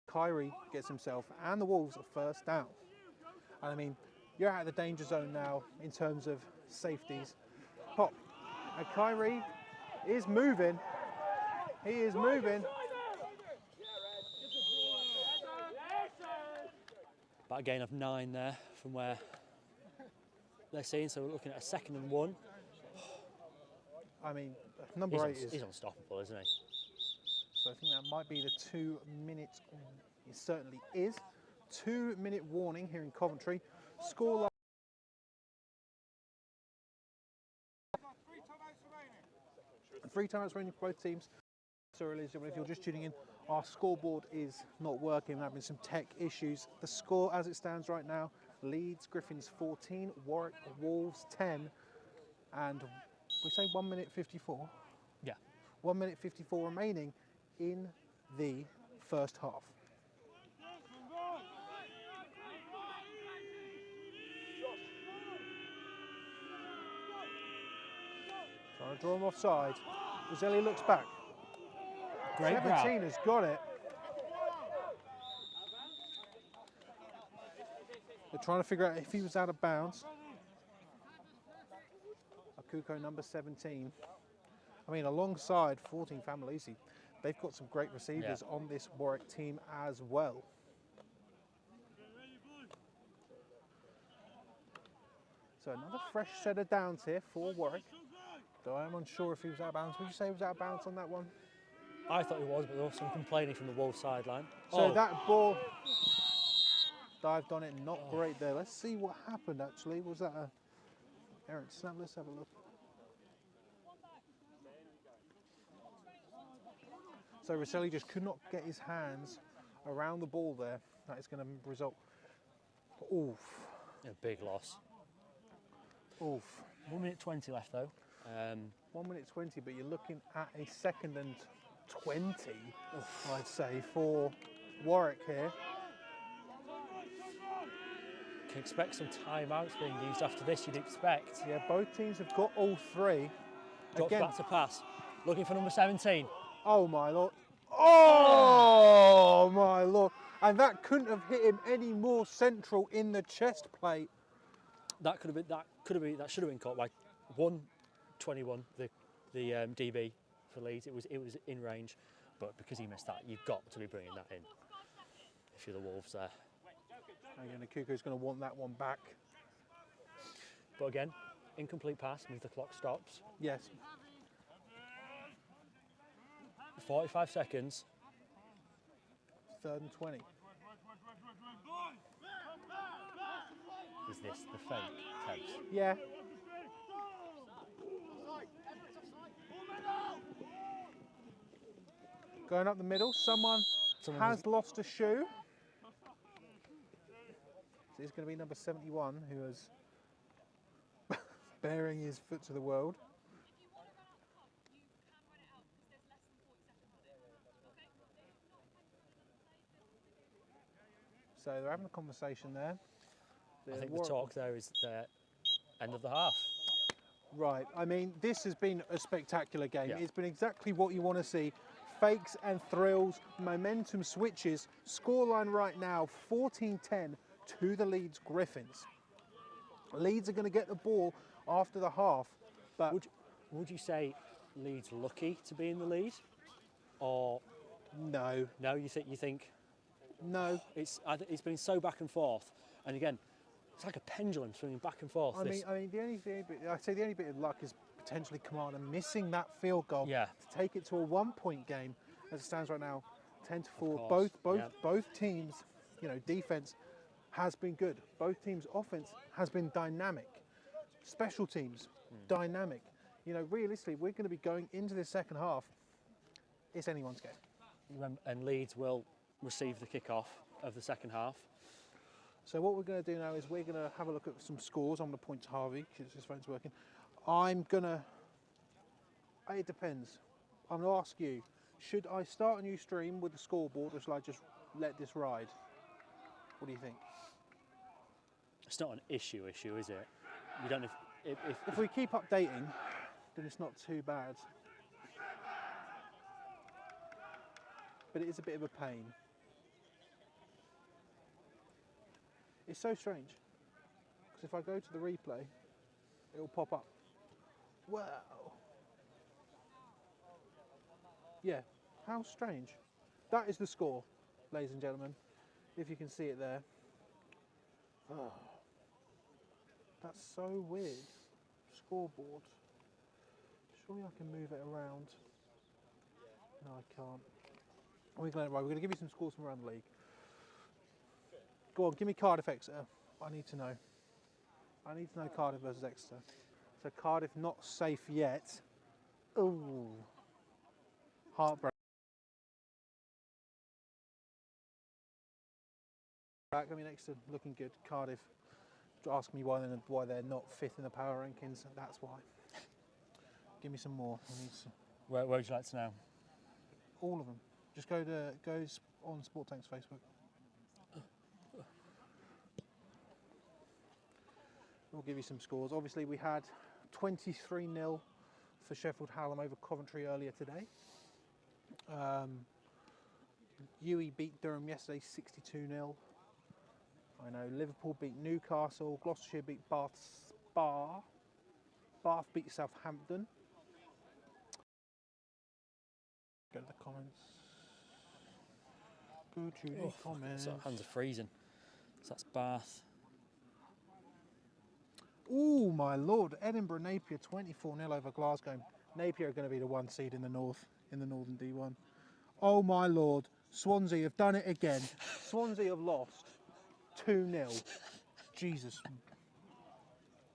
Kyrie gets himself and the Wolves a first down. And I mean, you're out of the danger zone now in terms of safeties. Pop. And Kyrie is moving. He is moving. About a gain of 9 there from where they're seeing. So we're looking at a 2nd and 1. I mean, number 8 he's unstoppable, isn't he? So I think that might be the 2 minutes. It certainly is. 2-minute warning here in Coventry. Score line. 3 timeouts remaining for both teams. So, ladies and gentlemen, if you're just tuning in, our scoreboard is not working. There have been some tech issues. The score as it stands right now, Leeds Gryphons 14, Warwick Wolves 10, and we say 1 minute 54? Yeah. 1 minute 54 remaining in the first half. Trying to draw him offside. Roselli looks back. Great 17 has got it. They're trying to figure out if he was out of bounds. Akuko, number 17. I mean, alongside 14 Familisi, they've got some great receivers on this Warwick team as well. So another fresh set of downs here for Warwick. Though I'm unsure if he was out of bounds. Would you say he was out of bounds on that one? I thought he was, but there was some complaining from the Wolves sideline. So that ball dived on it, not great there. Let's see what happened actually. Was that a errant snap? Let's have a look. So Roselli just could not get his hands around the ball there. That is going to result. Oof. A big loss. Oof. 1 minute 20 left though. 1 minute 20, but you're looking at a 2nd and 20, I'd say, for Warwick here. Can expect some timeouts being used after this, you'd expect. Yeah, both teams have got all 3. Drops back to pass. Looking for number 17. Oh my lord. Oh my lord. And that couldn't have hit him any more central in the chest plate. That should have been caught by 121, the DB for Leeds. It was in range, but because he missed that, you've got to be bringing that in if you're the Wolves there. Again, Kuko's going to want that one back. But again, incomplete pass means the clock stops. Yes. 45 seconds. 3rd and 20. Is this the fake, Tebs? Yeah. Going up the middle, someone has lost a shoe. So it's going to be number 71 who is bearing his foot to the world. So they're having a conversation there. I think the talk there is the end of the half. Right, I mean, this has been a spectacular game. Yeah. It's been exactly what you want to see. Fakes and thrills, momentum switches. Scoreline right now, 14-10 to the Leeds Gryphons. Leeds are going to get the ball after the half. But would you say Leeds lucky to be in the lead? Or No. No, you think No. it's been so back and forth, and again, it's like a pendulum swinging back and forth. I mean, the only bit of luck is potentially Commander missing that field goal Yeah. to take it to a 1-point game as it stands right now, 10-4. course, Both teams, defense has been good. Both teams' offense has been dynamic. Special teams, dynamic. Realistically, we're going to be going into the second half. It's anyone's game. And Leeds will receive the kickoff of the second half. So what we're going to do now is we're going to have a look at some scores. I'm going to point to Harvey because his phone's working. It depends. I'm going to ask you, should I start a new stream with the scoreboard or shall I just let this ride? What do you think? It's not an issue, is it? You don't know if we keep updating, then it's not too bad. But it is a bit of a pain. It's so strange, because if I go to the replay, it will pop up. Wow. Yeah, how strange. That is the score, ladies and gentlemen, if you can see it there. Oh, that's so weird. Scoreboard. Surely I can move it around. No, I can't. We're going to give you some scores from around the league. Go on, give me Cardiff Exeter. I need to know. I need to know Cardiff versus Exeter. So Cardiff not safe yet. Ooh. Heartbreak. I mean, Exeter looking good. Cardiff ask me why they're not fifth in the power rankings. That's why. Give me some more. I need some. Where would you like to know? All of them. Just go on Sport Tank's Facebook. We'll give you some scores. Obviously, we had 23-0 for Sheffield Hallam over Coventry earlier today. UE beat Durham yesterday 62-0. I know Liverpool beat Newcastle. Gloucestershire beat Bath beat Southampton. Go to the comments. Go to the comments. Hands are freezing. So that's Bath. Oh my lord! Edinburgh Napier 24-0 over Glasgow. Napier are going to be the 1 seed in the north, in the Northern D1. Oh my lord! Swansea have done it again. Swansea have lost 2-0. Jesus.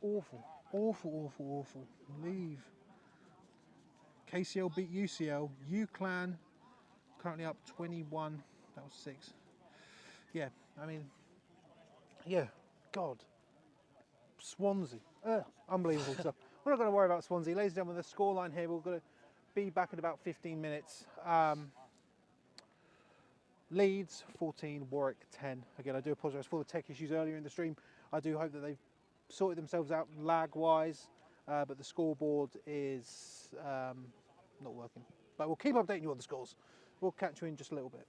Awful, awful, awful, awful. Leave. KCL beat UCL. UClan currently up 21. That was 6. Yeah, I mean, yeah, God. Swansea. Unbelievable stuff. We're not going to worry about Swansea. Ladies and gentlemen, the scoreline here, we're going to be back in about 15 minutes. Leeds 14, Warwick 10. Again, I do apologise for the tech issues earlier in the stream. I do hope that they've sorted themselves out lag-wise, but the scoreboard is not working. But we'll keep updating you on the scores. We'll catch you in just a little bit.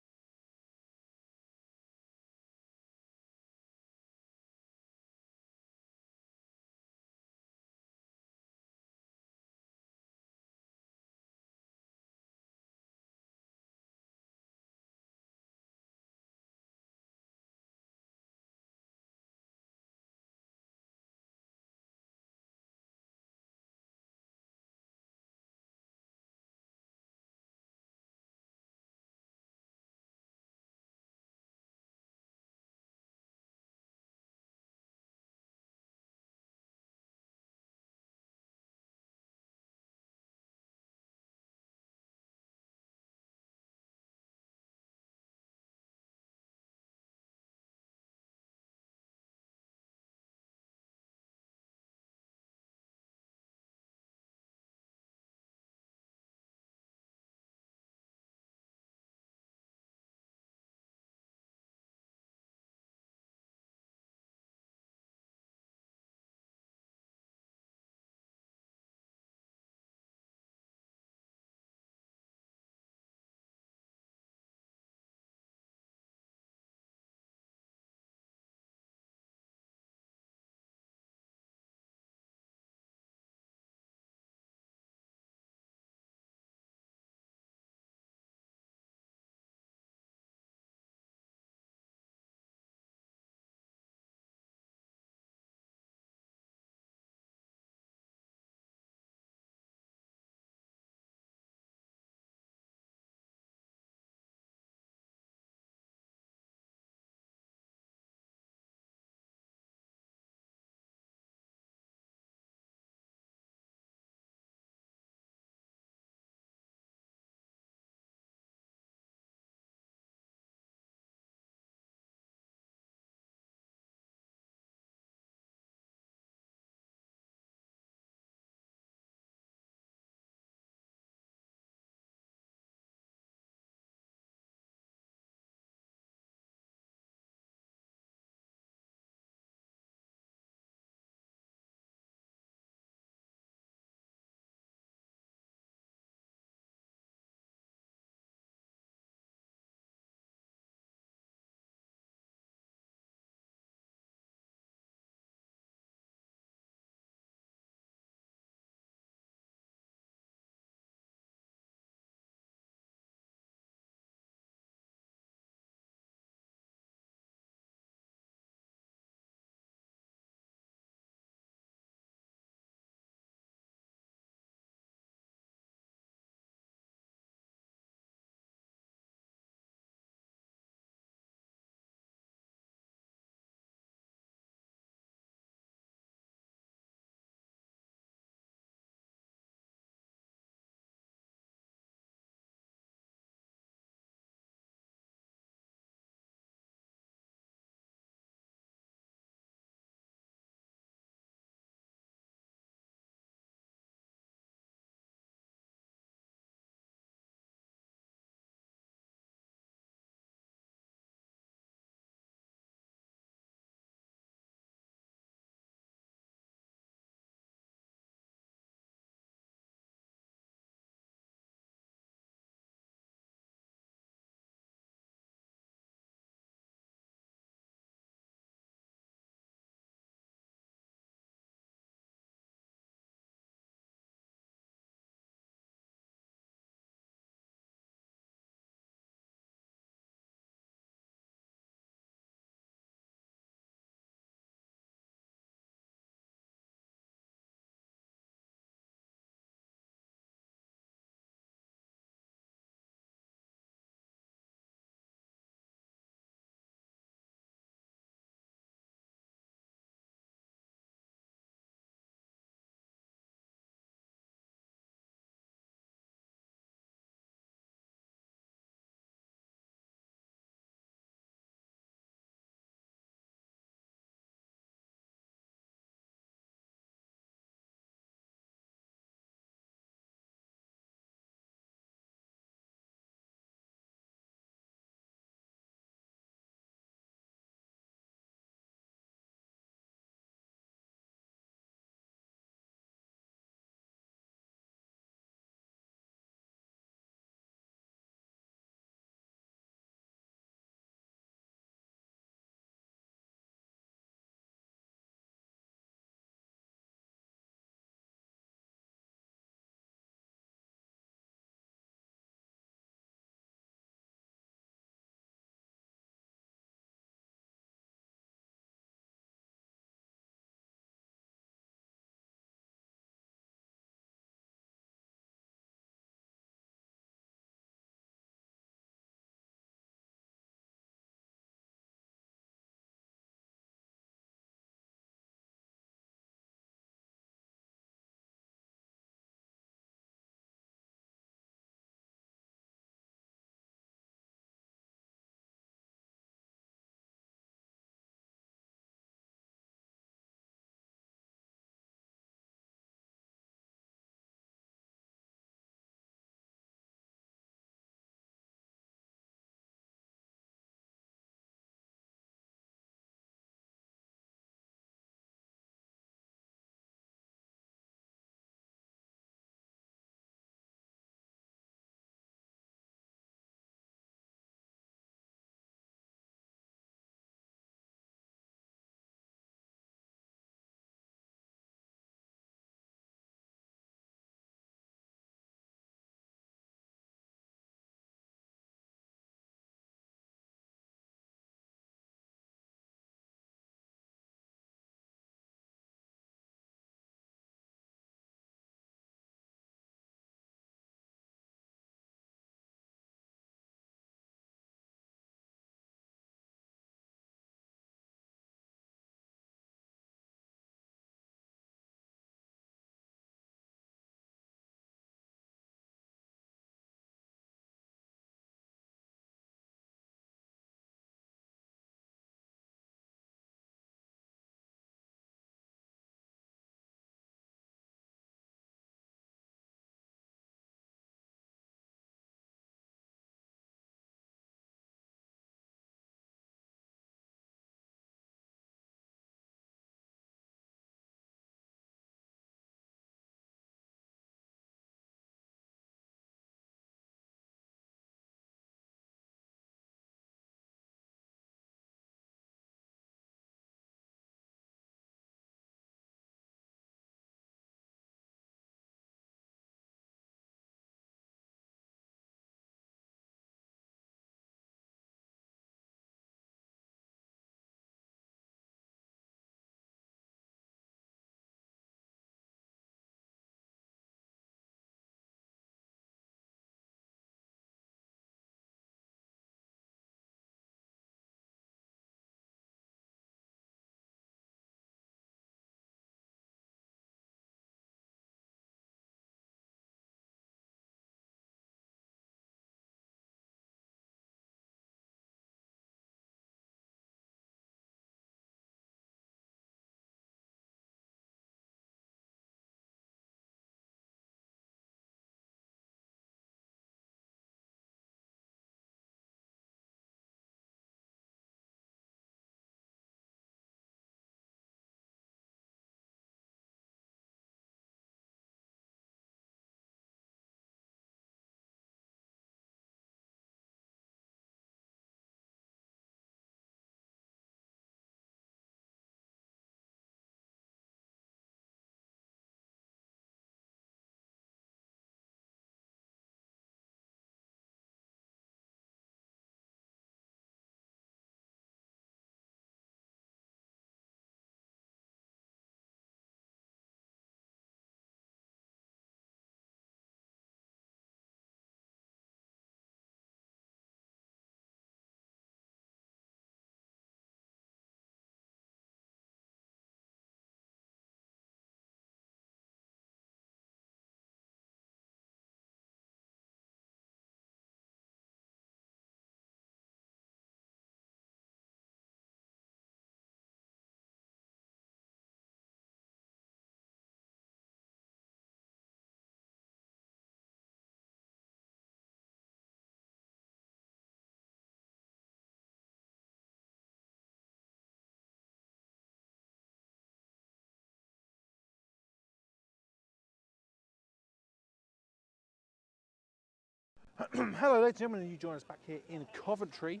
Hello ladies and gentlemen, you join us back here in Coventry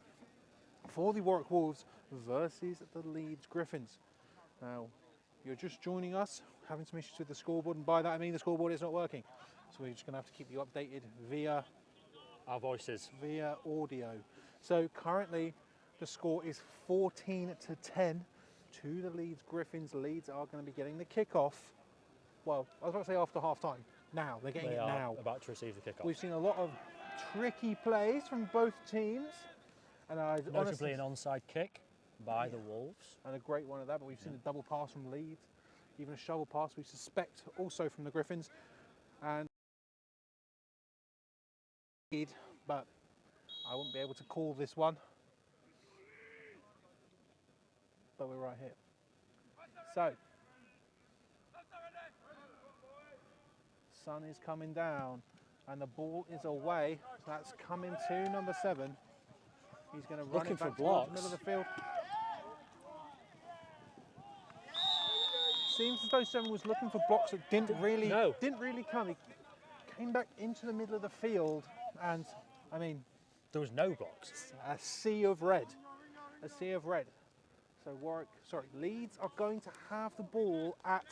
for the Warwick Wolves versus the Leeds Gryphons. Now, you're just joining us, having some issues with the scoreboard, and by that I mean the scoreboard is not working. So we're just going to have to keep you updated via our voices, via audio. So currently the score is 14-10 to the Leeds Gryphons. Leeds are going to be getting the kickoff. Well, I was about to say after half time. Now, they're getting it now. About to receive the kickoff. We've seen a lot of tricky plays from both teams. And notably an onside kick by the Wolves. And a great one at that, but we've seen a double pass from Leeds. Even a shovel pass, we suspect, also from the Gryphons. And but I wouldn't be able to call this one. But we're right here. So, sun is coming down and the ball is away. So that's coming to number 7. He's going to run it back towards the middle of the field. Seems as though 7 was looking for blocks that didn't really come. He came back into the middle of the field, and I mean, there was no blocks. A sea of red. A sea of red. So Leeds are going to have the ball at,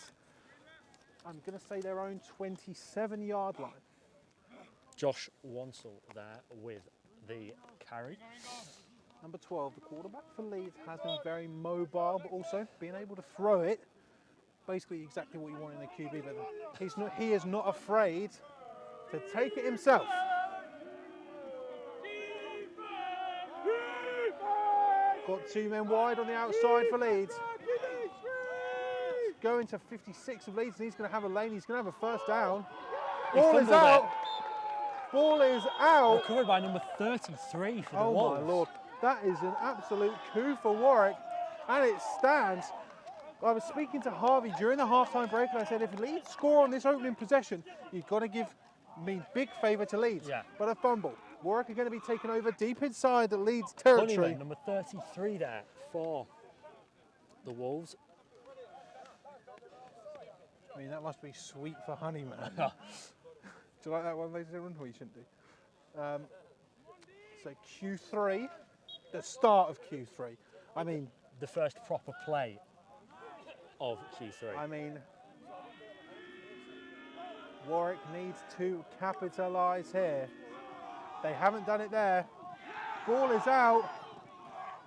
I'm going to say, their own 27-yard line. Josh Wansell there with the carry. Number 12, the quarterback for Leeds, has been very mobile, but also being able to throw it. Basically exactly what you want in a QB, but he is not afraid to take it himself. Got 2 men wide on the outside for Leeds. Going to 56 of Leeds, and he's going to have a lane. He's going to have a first down. Ball is out. Ball is out. Recovered by number 33 for the Wolves. Oh my Lord, that is an absolute coup for Warwick, and it stands. I was speaking to Harvey during the half-time break, and I said, if Leeds score on this opening possession, you've got to give me big favour to Leeds. Yeah. But a fumble. Warwick are going to be taken over deep inside the Leeds territory. Honeyman, number 33 there for the Wolves. I mean, that must be sweet for Honeyman. Do you like that one, ladies and gentlemen? Well, you shouldn't do. So Q3, the start of Q3. I mean, the first proper play of Q3. I mean, Warwick needs to capitalise here. They haven't done it there. Ball is out.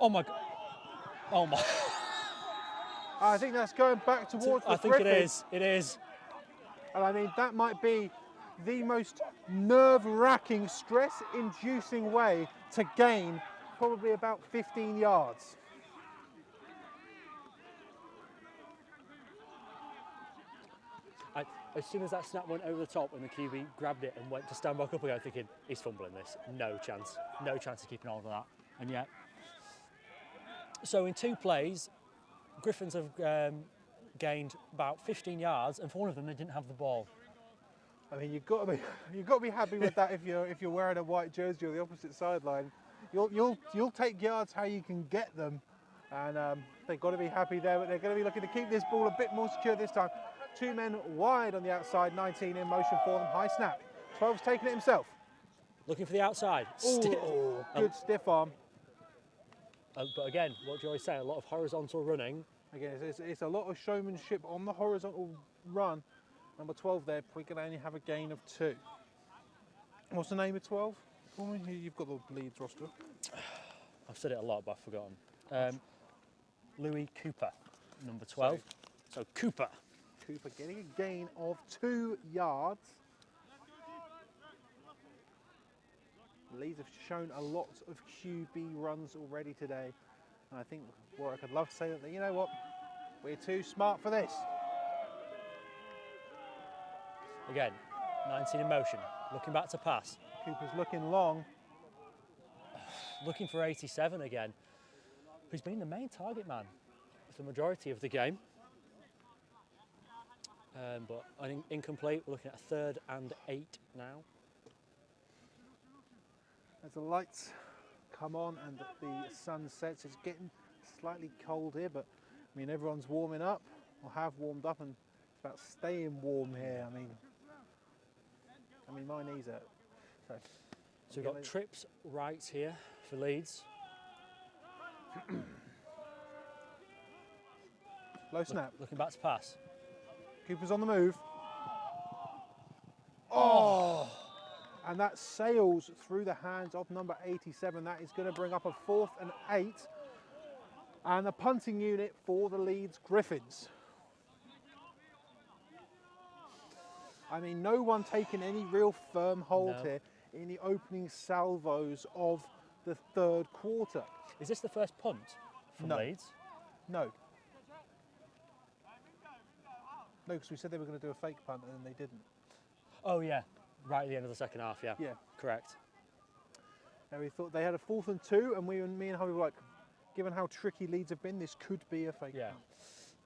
Oh my God. Oh my. I think that's going back towards the Griffins. It is. It is. And I mean, that might be the most nerve-wracking, stress-inducing way to gain probably about 15 yards. As soon as that snap went over the top and the QB grabbed it and went to stand back up again, thinking, he's fumbling this. No chance. No chance of keeping hold of that. And yet. So in 2 plays, Gryphons have gained about 15 yards, and for one of them, they didn't have the ball. I mean, you've got to be happy with that if you're wearing a white jersey on the opposite sideline. You'll take yards how you can get them, and they've got to be happy there. But they're going to be looking to keep this ball a bit more secure this time. 2 men wide on the outside, 19 in motion for them. High snap. 12's taking it himself. Looking for the outside. Ooh, good stiff arm. But again, what do you always say? A lot of horizontal running. Again, it's a lot of showmanship on the horizontal run. Number 12 there, we can only have a gain of 2. What's the name of 12? You've got the Leeds roster. I've said it a lot, but I've forgotten. Louis Cooper, number 12. So Cooper getting a gain of 2 yards. Leeds have shown a lot of QB runs already today. And I think Warwick, I'd love to say that, you know what, we're too smart for this. Again, 19 in motion, looking back to pass. Cooper's looking long. Looking for 87 again, who's been the main target man for the majority of the game. But I think incomplete. We're looking at a 3rd and 8 now. As the lights come on and the sun sets, it's getting slightly cold here, but I mean, everyone's warming up, or have warmed up, and it's about staying warm here. I mean, my knees hurt. So So we've got trips right here for Leeds. Low snap. Looking back to pass. Cooper's on the move. Oh! And that sails through the hands of number 87. That is going to bring up a 4th and 8. And a punting unit for the Leeds Gryphons. I mean, no one taking any real firm hold here in the opening salvos of the 3rd quarter. Is this the first punt from Leeds? No. No, because we said they were going to do a fake punt and then they didn't. Oh yeah, right at the end of the second half, yeah. Yeah. Correct. And we thought they had a 4th and 2 and me and Harvey were like, given how tricky Leeds have been, this could be a fake punt.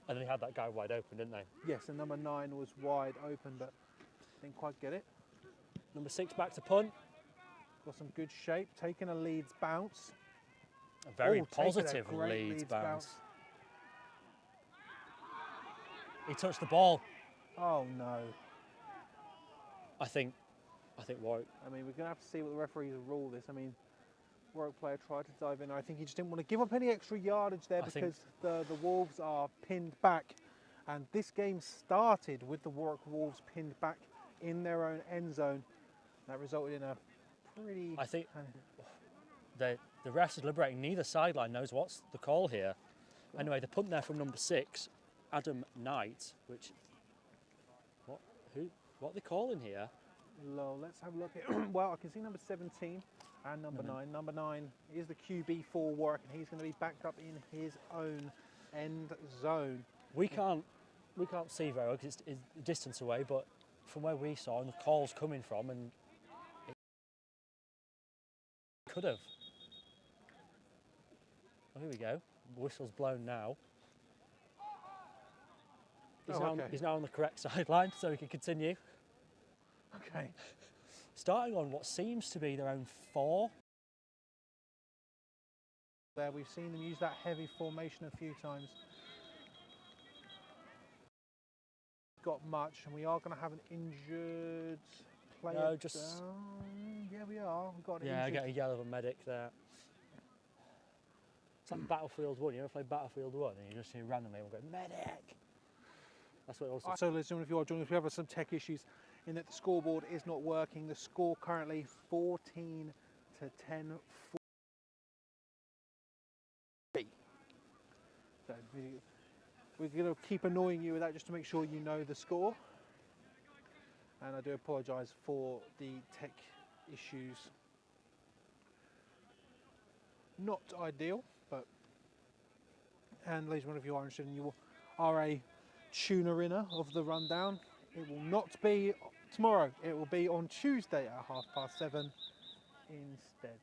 And they had that guy wide open, didn't they? Yes, and number 9 was wide open, but didn't quite get it. Number 6 back to punt. Got some good shape, taking a Leeds bounce. A very positive Leeds bounce. He touched the ball. Oh no. I think Warwick. I mean, we're going to have to see what the referees rule this. I mean, Warwick player tried to dive in. I think he just didn't want to give up any extra yardage there because the Wolves are pinned back. And this game started with the Warwick Wolves pinned back in their own end zone. That resulted in a pretty... I think the refs are deliberating. Neither sideline knows what's the call here. Anyway, the punt there from number 6, Adam Knight, which... What are they calling here? Well, let's have a look at... Well, I can see number 17 and number 9. Number 9 is the QB for Warwick, and he's going to be backed up in his own end zone. We can't see very well because it's a distance away, but from where we saw and the call's coming from, and it could have. Oh, here we go. The whistle's blown now. He's now on the correct sideline, so we can continue. Okay. Starting on what seems to be their own 4. There, we've seen them use that heavy formation a few times. Got much, and we are going to have an injured player. No, just down. Yeah, we are. We've got an I injured. get a yell of a medic there. It's like Battlefield 1. You ever play Battlefield 1 and you just hear randomly everyone go, medic! That's what it also... So, ladies and gentlemen, if you are joining us, we have some tech issues in that the scoreboard is not working. The score currently 14 to 10. So we're going to keep annoying you with that just to make sure you know the score. And I do apologise for the tech issues. Not ideal, but... And ladies and gentlemen, if you are interested and you are a tuner-inner of the rundown, it will not be tomorrow. It will be on Tuesday at 7:30 instead.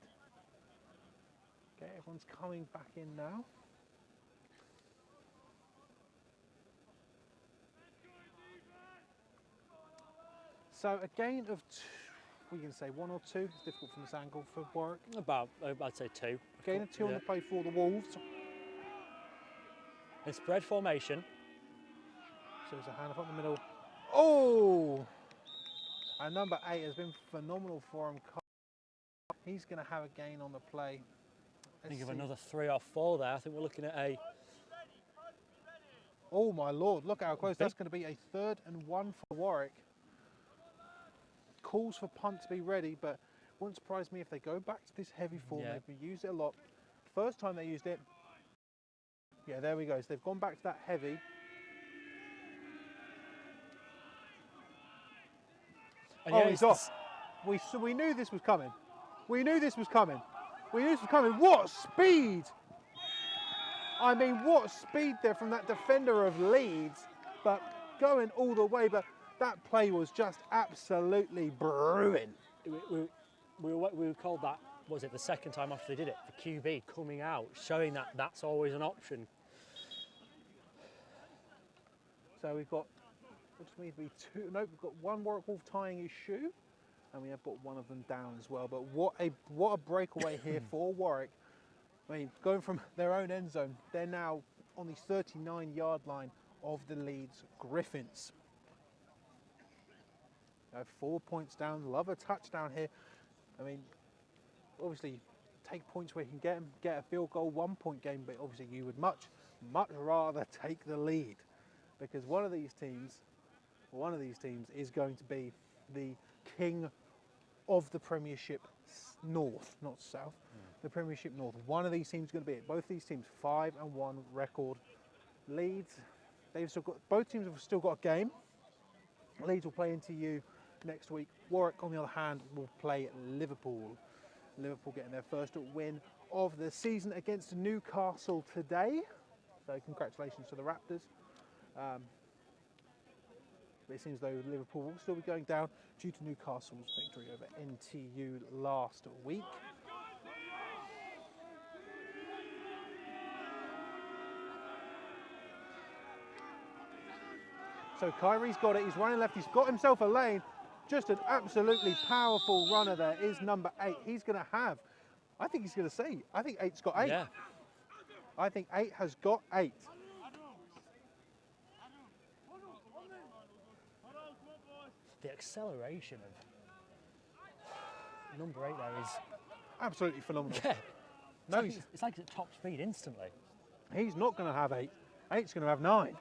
Okay, everyone's coming back in now. So a gain of, we can say 1 or 2. It's difficult from this angle for Warwick. About, I'd say 2. Gain of 2 on the play for the Wolves. In spread formation. So there's a hand up in the middle. Oh! And number 8 has been phenomenal for him. He's going to have a gain on the play. Think of another 3 or 4 there. I think we're looking at a... Oh my lord, look how close. That's going to be a 3rd and 1 for Warwick. Calls for punt to be ready, but wouldn't surprise me if they go back to this heavy form. They've used it a lot. First time they used it, yeah, there we go. So they've gone back to that heavy. And oh, he's off. We knew this was coming. We knew this was coming. We knew this was coming. What speed! I mean, what speed there from that defender of Leeds, but going all the way. But that play was just absolutely brewing. We were called that, was it the second time after they did it, the QB coming out, showing that that's always an option. So we've got, looks to me to be 2, no, we've got 1 Warwick Wolf tying his shoe, and we have got 1 of them down as well. But what a breakaway here for Warwick. I mean, going from their own end zone, they're now on the 39-yard line of the Leeds Gryphons. 4 points down, love a touchdown here. I mean, obviously take points where you can get them, get a field goal, 1 point game, but obviously you would much rather take the lead, because one of these teams is going to be the king of the Premiership North, not South, the Premiership North. One of these teams is going to be it. Both these teams 5-1 record. Leeds, both teams have still got a game. Leeds will play into you next week. Warwick, on the other hand, will play Liverpool. Liverpool getting their first win of the season against Newcastle today. So congratulations to the Raptors. But it seems though Liverpool will still be going down due to Newcastle's victory over NTU last week. So Kyrie's got it, he's running left, he's got himself a lane. Just an absolutely powerful runner there is number 8. He's going to have, I think he's going to say, I think 8's got 8. Yeah. I think 8 has got 8. The acceleration of number 8 there is Absolutely phenomenal. yeah. No, it's like it's at top speed instantly. he's not going to have 8. 8's going to have 9.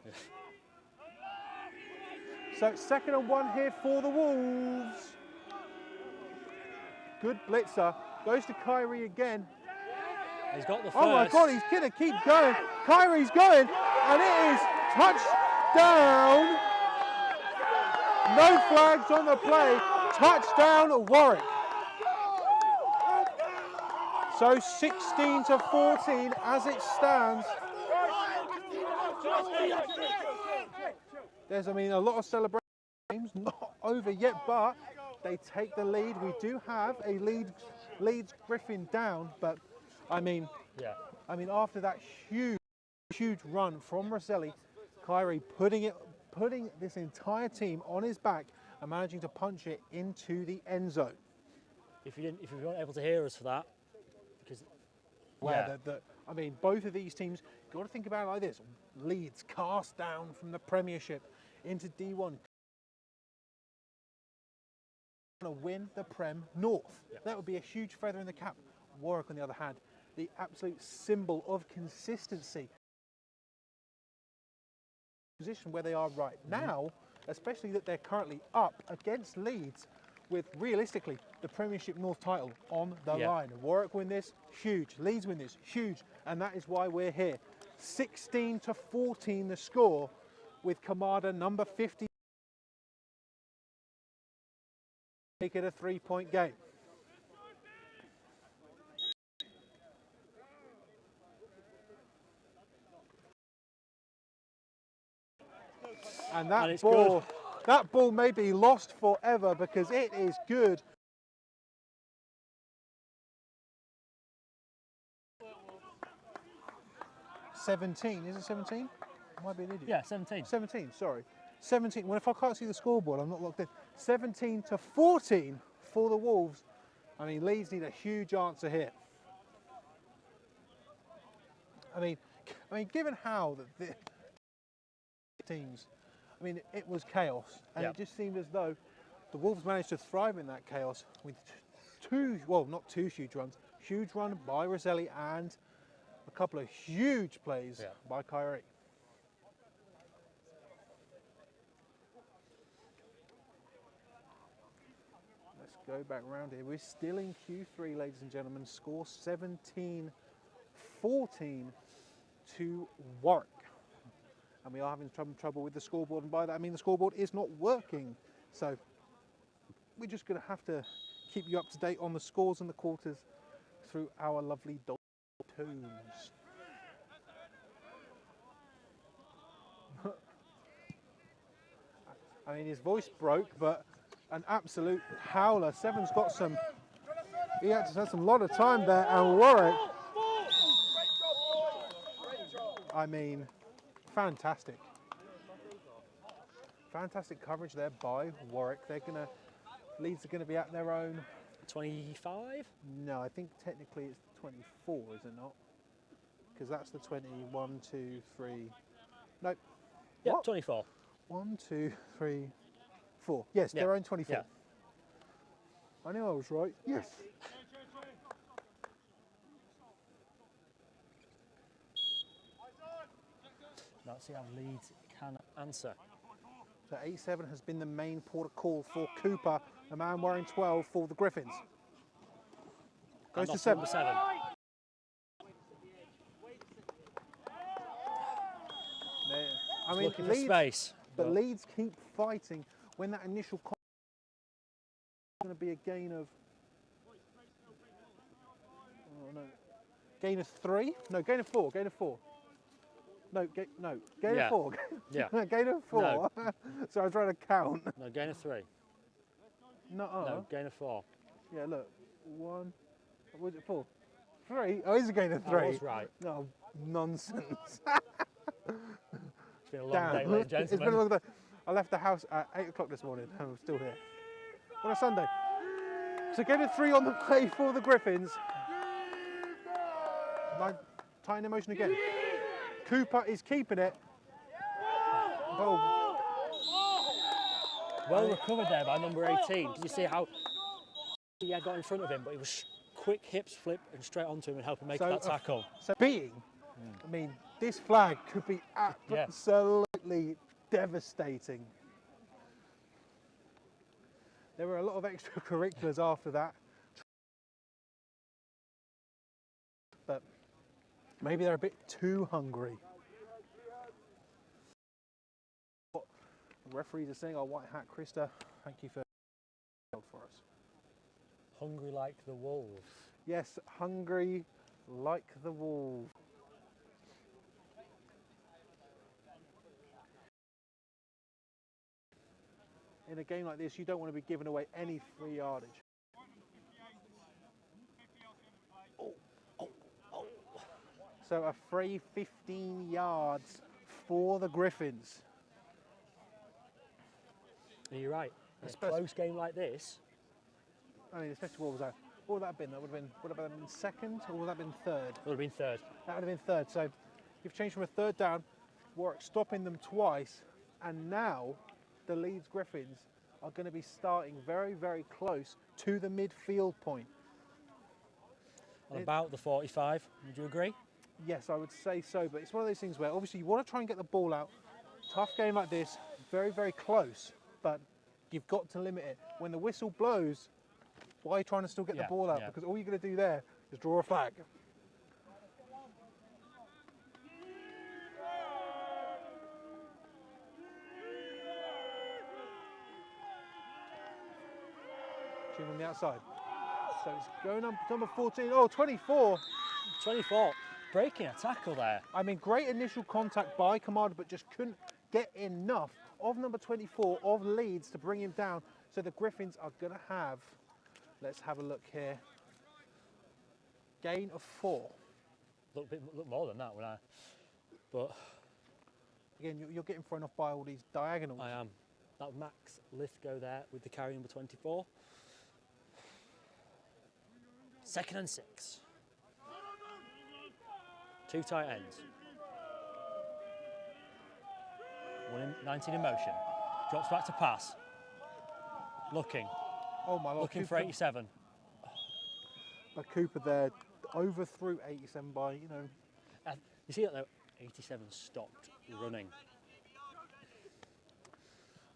So it's 2nd and 1 here for the Wolves. Good blitzer. Goes to Kyrie again. He's got the first. Oh my God, he's going to keep going. Kyrie's going, and it is touchdown. No flags on the play. Touchdown, Warwick. So 16-14 as it stands. There's, I mean, a lot of celebrations, not over yet, but they take the lead. We do have a Leeds Griffin down, but I mean, after that huge run from Rosselli, Kyrie putting this entire team on his back and managing to punch it into the end zone. If you weren't able to hear us for that, because I mean, both of these teams, you've got to think about it like this: Leeds cast down from the Premiership into D1, to win the Prem North. That would be a huge feather in the cap. Warwick, on the other hand, the absolute symbol of consistency. Position where they are right now, especially that they're currently up against Leeds with realistically the Premiership North title on the line. Warwick win this, huge. Leeds win this, huge. And that is why we're here. 16-14 the score, with Kamada number 50. Make it a 3-point game. And that ball may be lost forever because it is good. $17, is it 17? I might be an idiot. yeah, 17. 17, sorry. 17, well if I can't see the scoreboard, I'm not locked in. 17-14 for the Wolves. I mean, Leeds need a huge answer here. I mean, given how the teams, I mean, it was chaos, and it just seemed as though the Wolves managed to thrive in that chaos with not two huge runs, huge run by Rosselli and a couple of huge plays by Kyrie. Let's go back round here. We're still in Q3, ladies and gentlemen. Score 17-14 to Warwick. And we are having some trouble with the scoreboard, and by that I mean the scoreboard is not working. So we're just going to have to keep you up to date on the scores and the quarters through our lovely tones. I mean, his voice broke, but an absolute howler. Seven's got some, he had some lot of time there, and Warwick, I mean, fantastic. Fantastic coverage there by Warwick. Leeds are going to be at their own 25? No, I think technically it's 24, is it not? Because that's the 21, 2, 3. Nope. Yeah, What? 24. 1, 2, 3, 4. Yes, their own 24. Yeah. I knew I was right. Yes. Let's see how Leeds can answer. So 87 has been the main port of call for Cooper, the man wearing 12 for the Gryphons. Goes to 7. Number 7. I mean, looking for space. But Leeds keep fighting when that initial contact is going to be a gain of... Oh, no. Gain of 3? No, gain of 4. Gain of 4. No, gain of 4. Yeah. Gain of 4. No. So I was trying to count. No, gain of 3. No, gain of 4. Yeah, look. 1. What was it, 4? 3? Oh, it's a gain of 3. I was right. No, nonsense. It's been a long day, ladies and gentlemen. It's been a long day. I left the house at 8 o'clock this morning and I'm still here. On a Sunday. So gain of 3 on the play for the Gryphons. Tying in motion again. Cooper is keeping it. Oh. Well recovered there by number 18. Did you see how he had got in front of him, but he was quick hips flip and straight onto him and help him make that tackle. So I mean, this flag could be absolutely devastating. There were a lot of extracurriculars after that. But maybe they're a bit too hungry. What the referees are saying, our white hat, Krista, thank you for us. Hungry like the wolves. Yes, hungry like the wolves. In a game like this, you don't want to be giving away any free yardage. So a free 15 yards for the Gryphons. You're right. In a close game like this. I mean, especially what was that? What would that have been? That would have been second, or would that have been third? It would have been third. That would have been third. So you've changed from a third down, Warwick stopping them twice, and now the Leeds Gryphons are going to be starting very, very close to the midfield point. On about the 45, would you agree? Yes, I would say so, but it's one of those things where obviously you want to try and get the ball out. Tough game like this, very, very close, but you've got to limit it. When the whistle blows, why are you trying to still get the ball out? Because all you're going to do there is draw a flag. Tune on the outside. So it's going up number 14. Oh, 24. 24. Breaking a tackle there. I mean, great initial contact by Kamada, but just couldn't get enough of number 24 of Leeds to bring him down. So the Gryphons are going to have, let's have a look here, gain of 4. Look more than that, wouldn't I? But again, you're getting thrown off by all these diagonals. I am. That Max Lithgow there with the carry number 24. 2nd and 6. 2 tight ends. 19 in motion. Drops back to pass. Looking. Oh my Lord. Looking for 87. But Cooper there overthrew 87 by, you know. You see that though? 87 stopped running.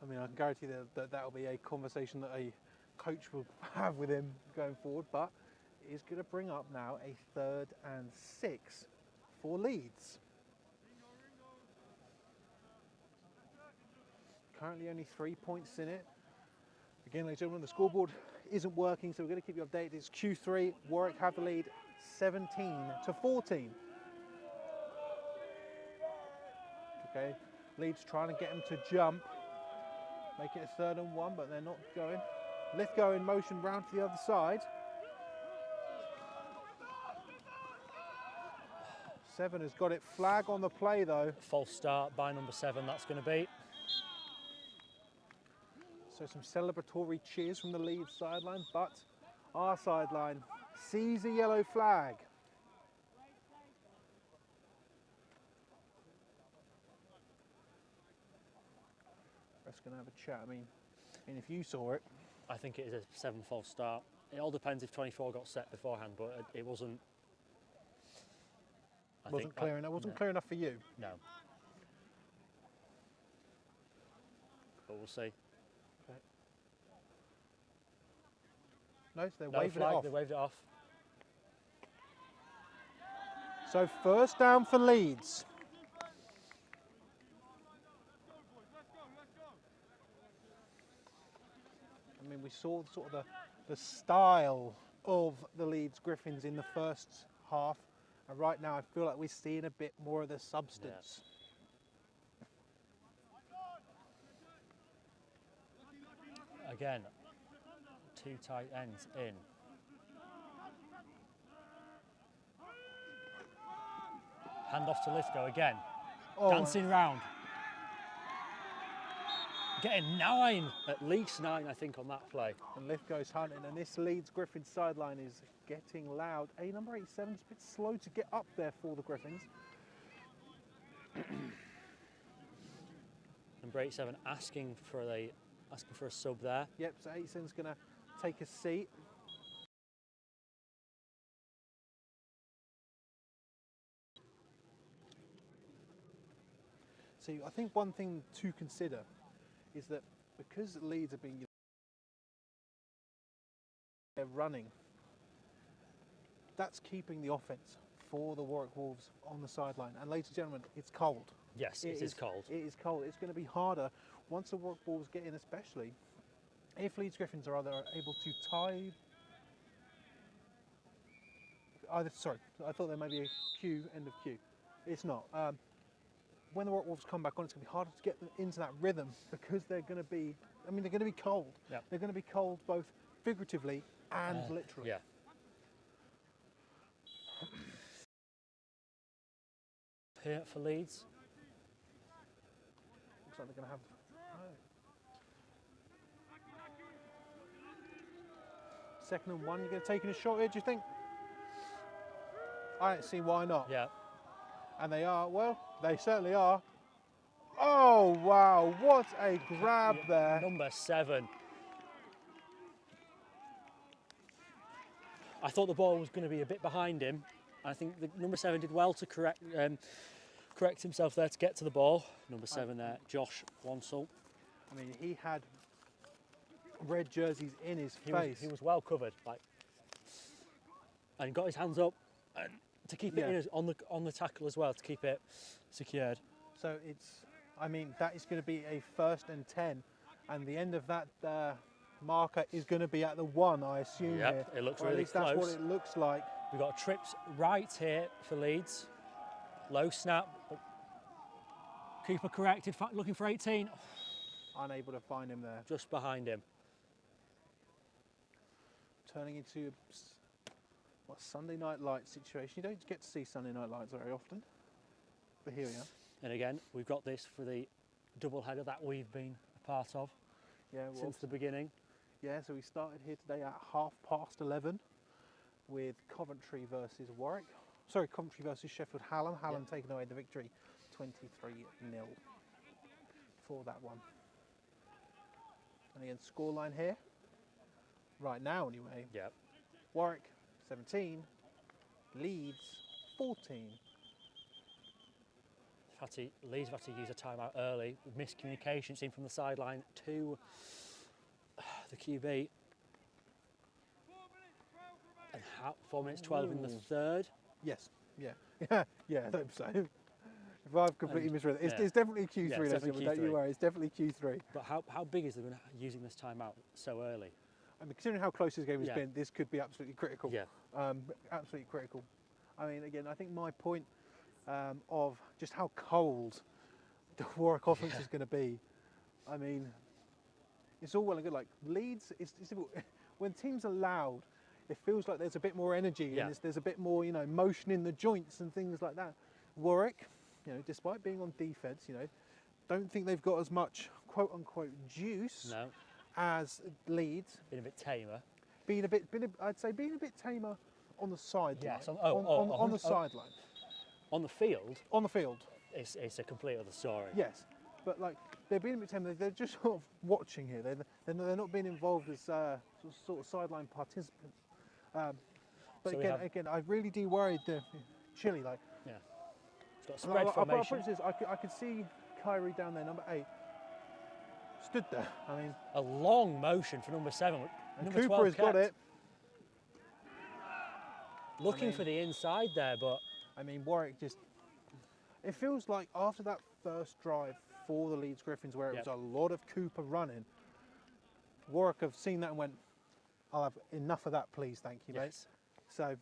I mean, I can guarantee that that'll be a conversation that a coach will have with him going forward, but it is going to bring up now a 3rd and 6 for Leeds. Currently only 3 points in it. Again, ladies and gentlemen, the scoreboard isn't working, so we're going to keep you updated. It's Q3. Warwick have the lead 17-14. Okay, Leeds trying to get him to jump. Make it a 3rd and 1, but they're not going. Lithgow in motion round to the other side. 7 has got it. Flag on the play though. False start by number 7, that's going to be. So some celebratory cheers from the Leeds sideline, but our sideline sees a yellow flag. Ref's going to have a chat. I mean, if you saw it. I think it is a 7 false start. It all depends if 24 got set beforehand, but it wasn't. Wasn't clear enough. Wasn't clear enough for you. No. but we'll see. Okay. No, so they're waving it flag, off. they waved it off. So first down for Leeds. I mean, we saw sort of the style of the Leeds Gryphons in the first half, and right now I feel like we're seeing a bit more of the substance. Yeah. Again, two tight ends in. Hand off to Lithgow again. Oh, Dancing round. Getting 9, at least 9, I think, on that play. and Lithgow's hunting, and this Leeds Griffins sideline is getting loud. Number 87 is a bit slow to get up there for the Griffins. Number 87 asking for a sub there. Yep, so 87's going to take a seat. So I think one thing to consider is that because Leeds are being they're running, that's keeping the offence for the Warwick Wolves on the sideline. And ladies and gentlemen, it's cold. Yes, it is cold. It is cold. It's going to be harder once the Warwick Wolves get in, especially if Leeds Gryphons are either able to tie. Sorry, I thought there may be a Q, end of Q. It's not. When the Warwick Wolves come back on, it's going to be harder to get them into that rhythm because they're going to be, I mean, they're going to be cold. Yep. They're going to be cold both figuratively and literally. Yeah. Here for Leeds. Looks like they're going to have. Second and 1, you're going to take in a shot here, do you think? I don't see why not. Yeah. And they are, well, they certainly are. Oh, wow, what a grab there. Number 7. I thought the ball was going to be a bit behind him. I think the number 7 did well to correct himself there to get to the ball. Number 7 there, Josh Wansell. I mean, he had red jerseys in his face. He was well covered, and got his hands up and to keep it in on the tackle as well, to keep it secured. So it's, I mean, that is going to be a 1st and 10, and the end of that marker is going to be at the 1, I assume. Yep, here. it looks or really at least that's close. what it looks like. We've got trips right here for Leeds. Low snap. Keeper corrected, looking for 18. Unable to find him there. Just behind him. Turning into what, Sunday Night Lights situation. You don't get to see Sunday Night Lights very often, but here we are. And again, we've got this for the double header that we've been a part of since the beginning. Yeah, so we started here today at 11:30 with Coventry versus Warwick. Sorry, Coventry versus Sheffield Hallam. Hallam taking away the victory 23-0 for that one. And again, scoreline here. Right now, anyway. Yep. Warwick 17, Leeds 14. Leeds have had to use a timeout early. Miscommunication seen from the sideline to the QB. And 4 minutes 12 in the third. Yes, yeah, yeah, I hope so. If I've completely misread it, it's definitely Q3. Yeah, it's definitely don't you Q3. worry, it's definitely Q3. But how big is they using this timeout so early? I mean, considering how close this game has been, this could be absolutely critical. Yeah. Absolutely critical. I mean, again, I think my point of just how cold the Warwick offense is going to be. I mean, it's all well and good. Like Leeds, when teams are loud, it feels like there's a bit more energy and there's a bit more, motion in the joints and things like that. Warwick, despite being on defence, don't think they've got as much quote unquote juice as Leeds. Been a bit tamer. I'd say being a bit tamer on the sideline. Yes, on the sideline. On the field. On the field. It's a complete other story. Yes, but like they're being a bit tamer. They're just sort of watching here. They're not being involved as sort of sideline participants. But So again, I really do worry the Chile. Like, yeah, it's got spread formation. I could see Kyrie down there, number 8, stood there. I mean, a long motion for number 7. and Number Cooper 12 has got kept. it. Looking for the inside there, but I mean, Warwick just. It feels like after that first drive for the Leeds Gryphons, where it was a lot of Cooper running, Warwick have seen that and went, "I'll have enough of that, please, thank you, mate." So,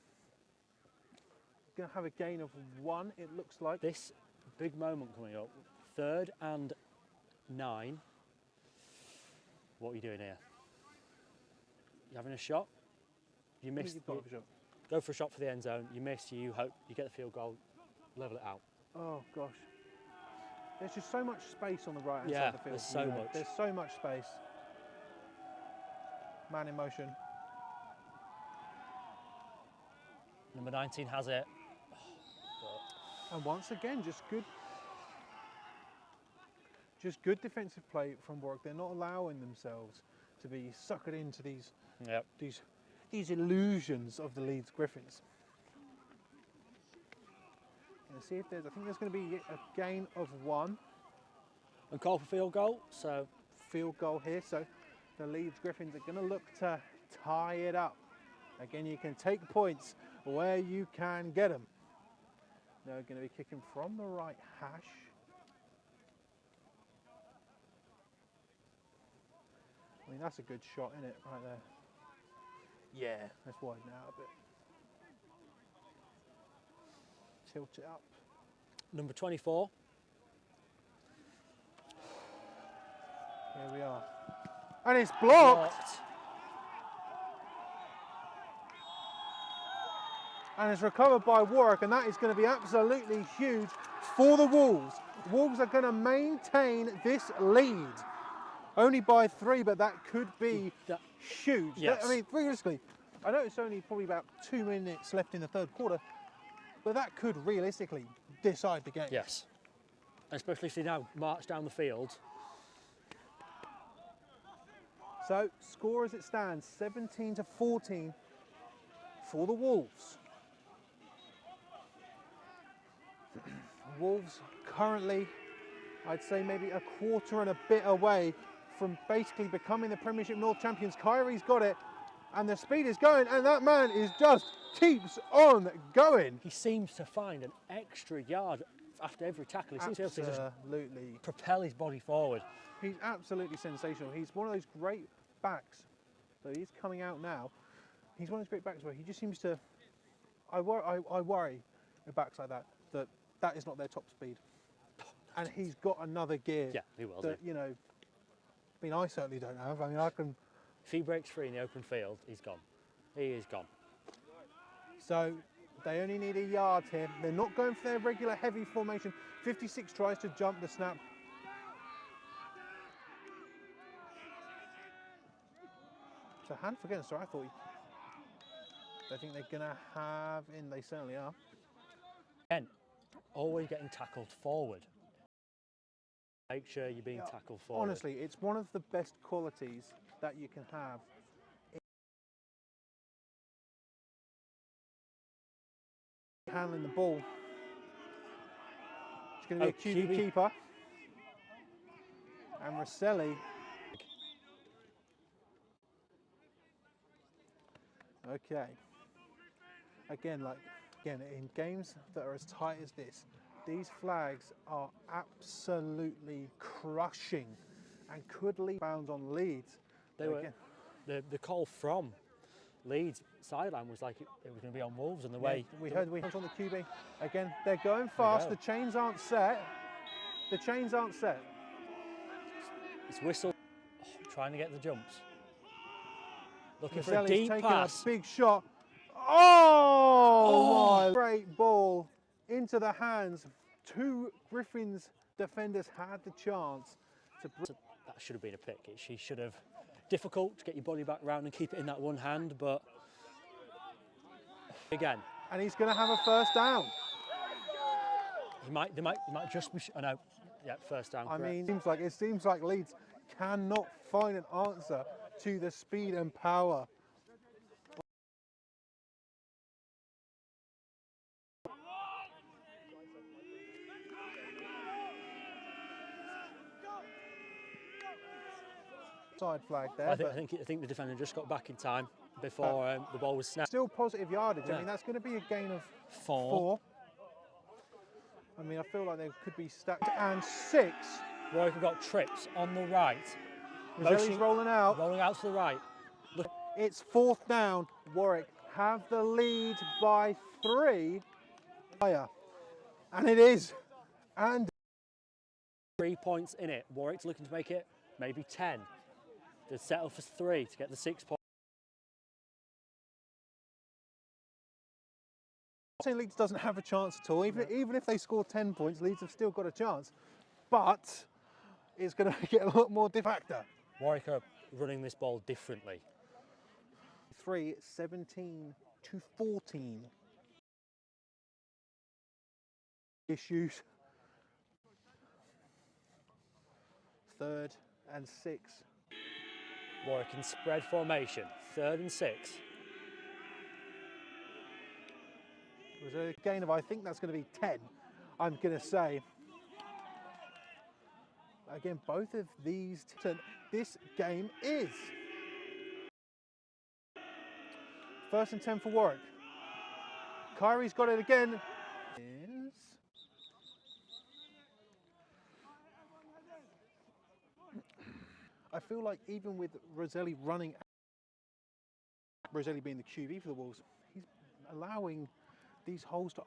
going to have a gain of 1. It looks like this big moment coming up. 3rd and 9. What are you doing here? You having a shot? You missed. Go for a shot for the end zone. You miss. You hope you get the field goal. Level it out. Oh gosh, there's just so much space on the right hand side of the field. There's so much. There's so much space. Man in motion. Number 19 has it. And once again, just good defensive play from Warwick. They're not allowing themselves to be suckered into these illusions of the Leeds Gryphons. Let's see if I think there's going to be a gain of 1. And call for field goal, so field goal here. So the Leeds Gryphons are going to look to tie it up. Again, you can take points where you can get them. They're going to be kicking from the right hash. I mean, that's a good shot, isn't it, right there? Yeah, let's widen it out a bit. Tilt it up. Number 24. Here we are. And it's blocked. And it's recovered by Warwick, and that is going to be absolutely huge for the Wolves. Wolves are going to maintain this lead. Only by 3, but that could be huge. Yes. I mean, realistically, I know it's only probably about 2 minutes left in the 3rd quarter, but that could realistically decide the game. Yes. Especially if they now march down the field. So, score as it stands, 17-14 for the Wolves. Wolves currently, I'd say maybe a quarter and a bit away from basically becoming the Premiership North champions. Kyrie's got it, and the speed is going, and that man is just keeps on going. He seems to find an extra yard after every tackle. He seems to be able to just propel his body forward. He's absolutely sensational. He's one of those great backs. So he's coming out now. He's one of those great backs where he just seems to. I worry with backs like that that is not their top speed, and he's got another gear. Yeah, he will. That, you know, I mean, I certainly don't have. I mean, I can. If he breaks free in the open field, he's gone. He is gone. So they only need a yard here. They're not going for their regular heavy formation. 56 tries to jump the snap. It's a hand for goodness, sorry, I think they're going to have in. They certainly are. Again, always getting tackled forward. Make sure you're being tackled forward. Honestly, it's one of the best qualities that you can have. Handling the ball. It's going to be a QB keeper. And Rosselli. Okay. Again, in games that are as tight as this, these flags are absolutely crushing and could leave bounds on Leeds. They were, the call from Leeds sideline was like it was going to be on Wolves, and the way we heard on the QB. Again, they're going fast. The chains aren't set. The chains aren't set. It's whistle, trying to get the jumps. Looking Rosselli's for a deep taking pass. A big shot. Oh, my! Great ball into the hands. 2 Gryphons defenders had the chance to. That should have been a pick. She should have. Difficult to get your body back round and keep it in that one hand, but again. And he's going to have a first down. They might just be. I know. Yeah, first down. I mean, it seems like Leeds cannot find an answer to the speed and power. Side flag there. I think the defender just got back in time before the ball was snapped. Still positive yardage. Yeah. I mean, that's going to be a gain of 4. I mean, I feel like they could be stacked. And 6. Warwick have got trips on the right. Roselli's rolling out. Rolling out to the right. Look. It's 4th down. Warwick have the lead by 3. And it is. And 3 points in it. Warwick's looking to make it maybe 10. To settle for 3 to get the 6 points. Leeds doesn't have a chance at all. Even if they score 10 points, Leeds have still got a chance. But it's going to get a lot more factor. Warwick are running this ball differently. 3, 17 to 14. Issues. 3rd and 6. Warwick in spread formation. 3rd and 6. It was a gain of, I think that's going to be 10, I'm going to say. Again, both of these, this game is 1st and 10 for Warwick. Kyrie's got it again. I feel like even with Roselli running, Roselli being the QB for the Wolves, he's allowing these holes to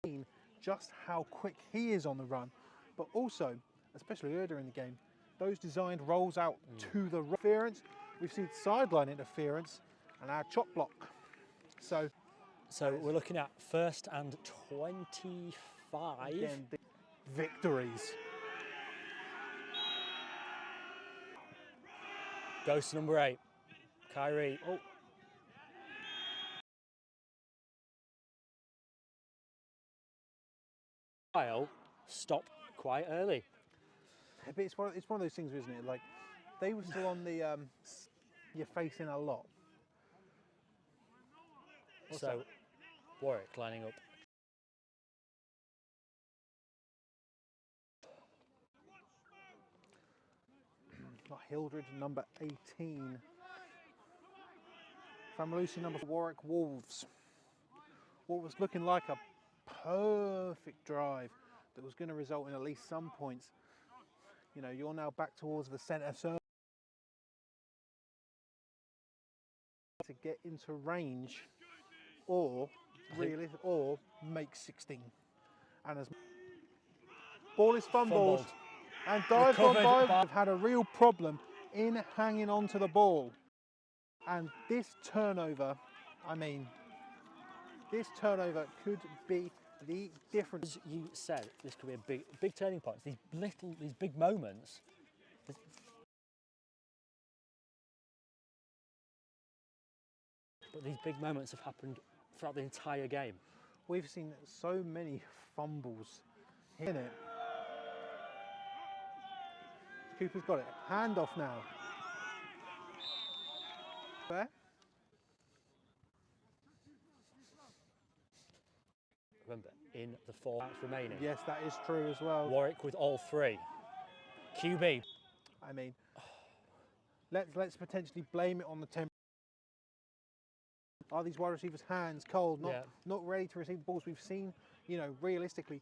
open just how quick he is on the run, but also, especially earlier in the game, those designed rolls out to the interference. We've seen sideline interference and our chop block. So we're looking at 1st and 25. Again, the victories. Goes to number 8, Kyrie. Oh. Stopped quite early. But it's one of those things, isn't it? Like, they were still on the, you're facing a lot. What's that? Warwick lining up. Not Hildred, number 18. Famalusi, number 4, Warwick Wolves. What was looking like a perfect drive that was going to result in at least some points. You know, you're now back towards the centre circle to get into range, or really, or make 16. And as ball is fumbled and dived on by, have had a real problem in hanging on to the ball. And this turnover, I mean, this turnover could be the difference. As you said, this could be a big turning point. These big moments. But these big moments have happened throughout the entire game. We've seen so many fumbles in it. Cooper's got it. Handoff now. There. Remember, in the 4 outs remaining. Yes, that is true as well. Warwick with all 3. QB. I mean, let's potentially blame it on the tempo. Are these wide receivers' hands cold, not ready to receive the balls? We've seen, you know, realistically,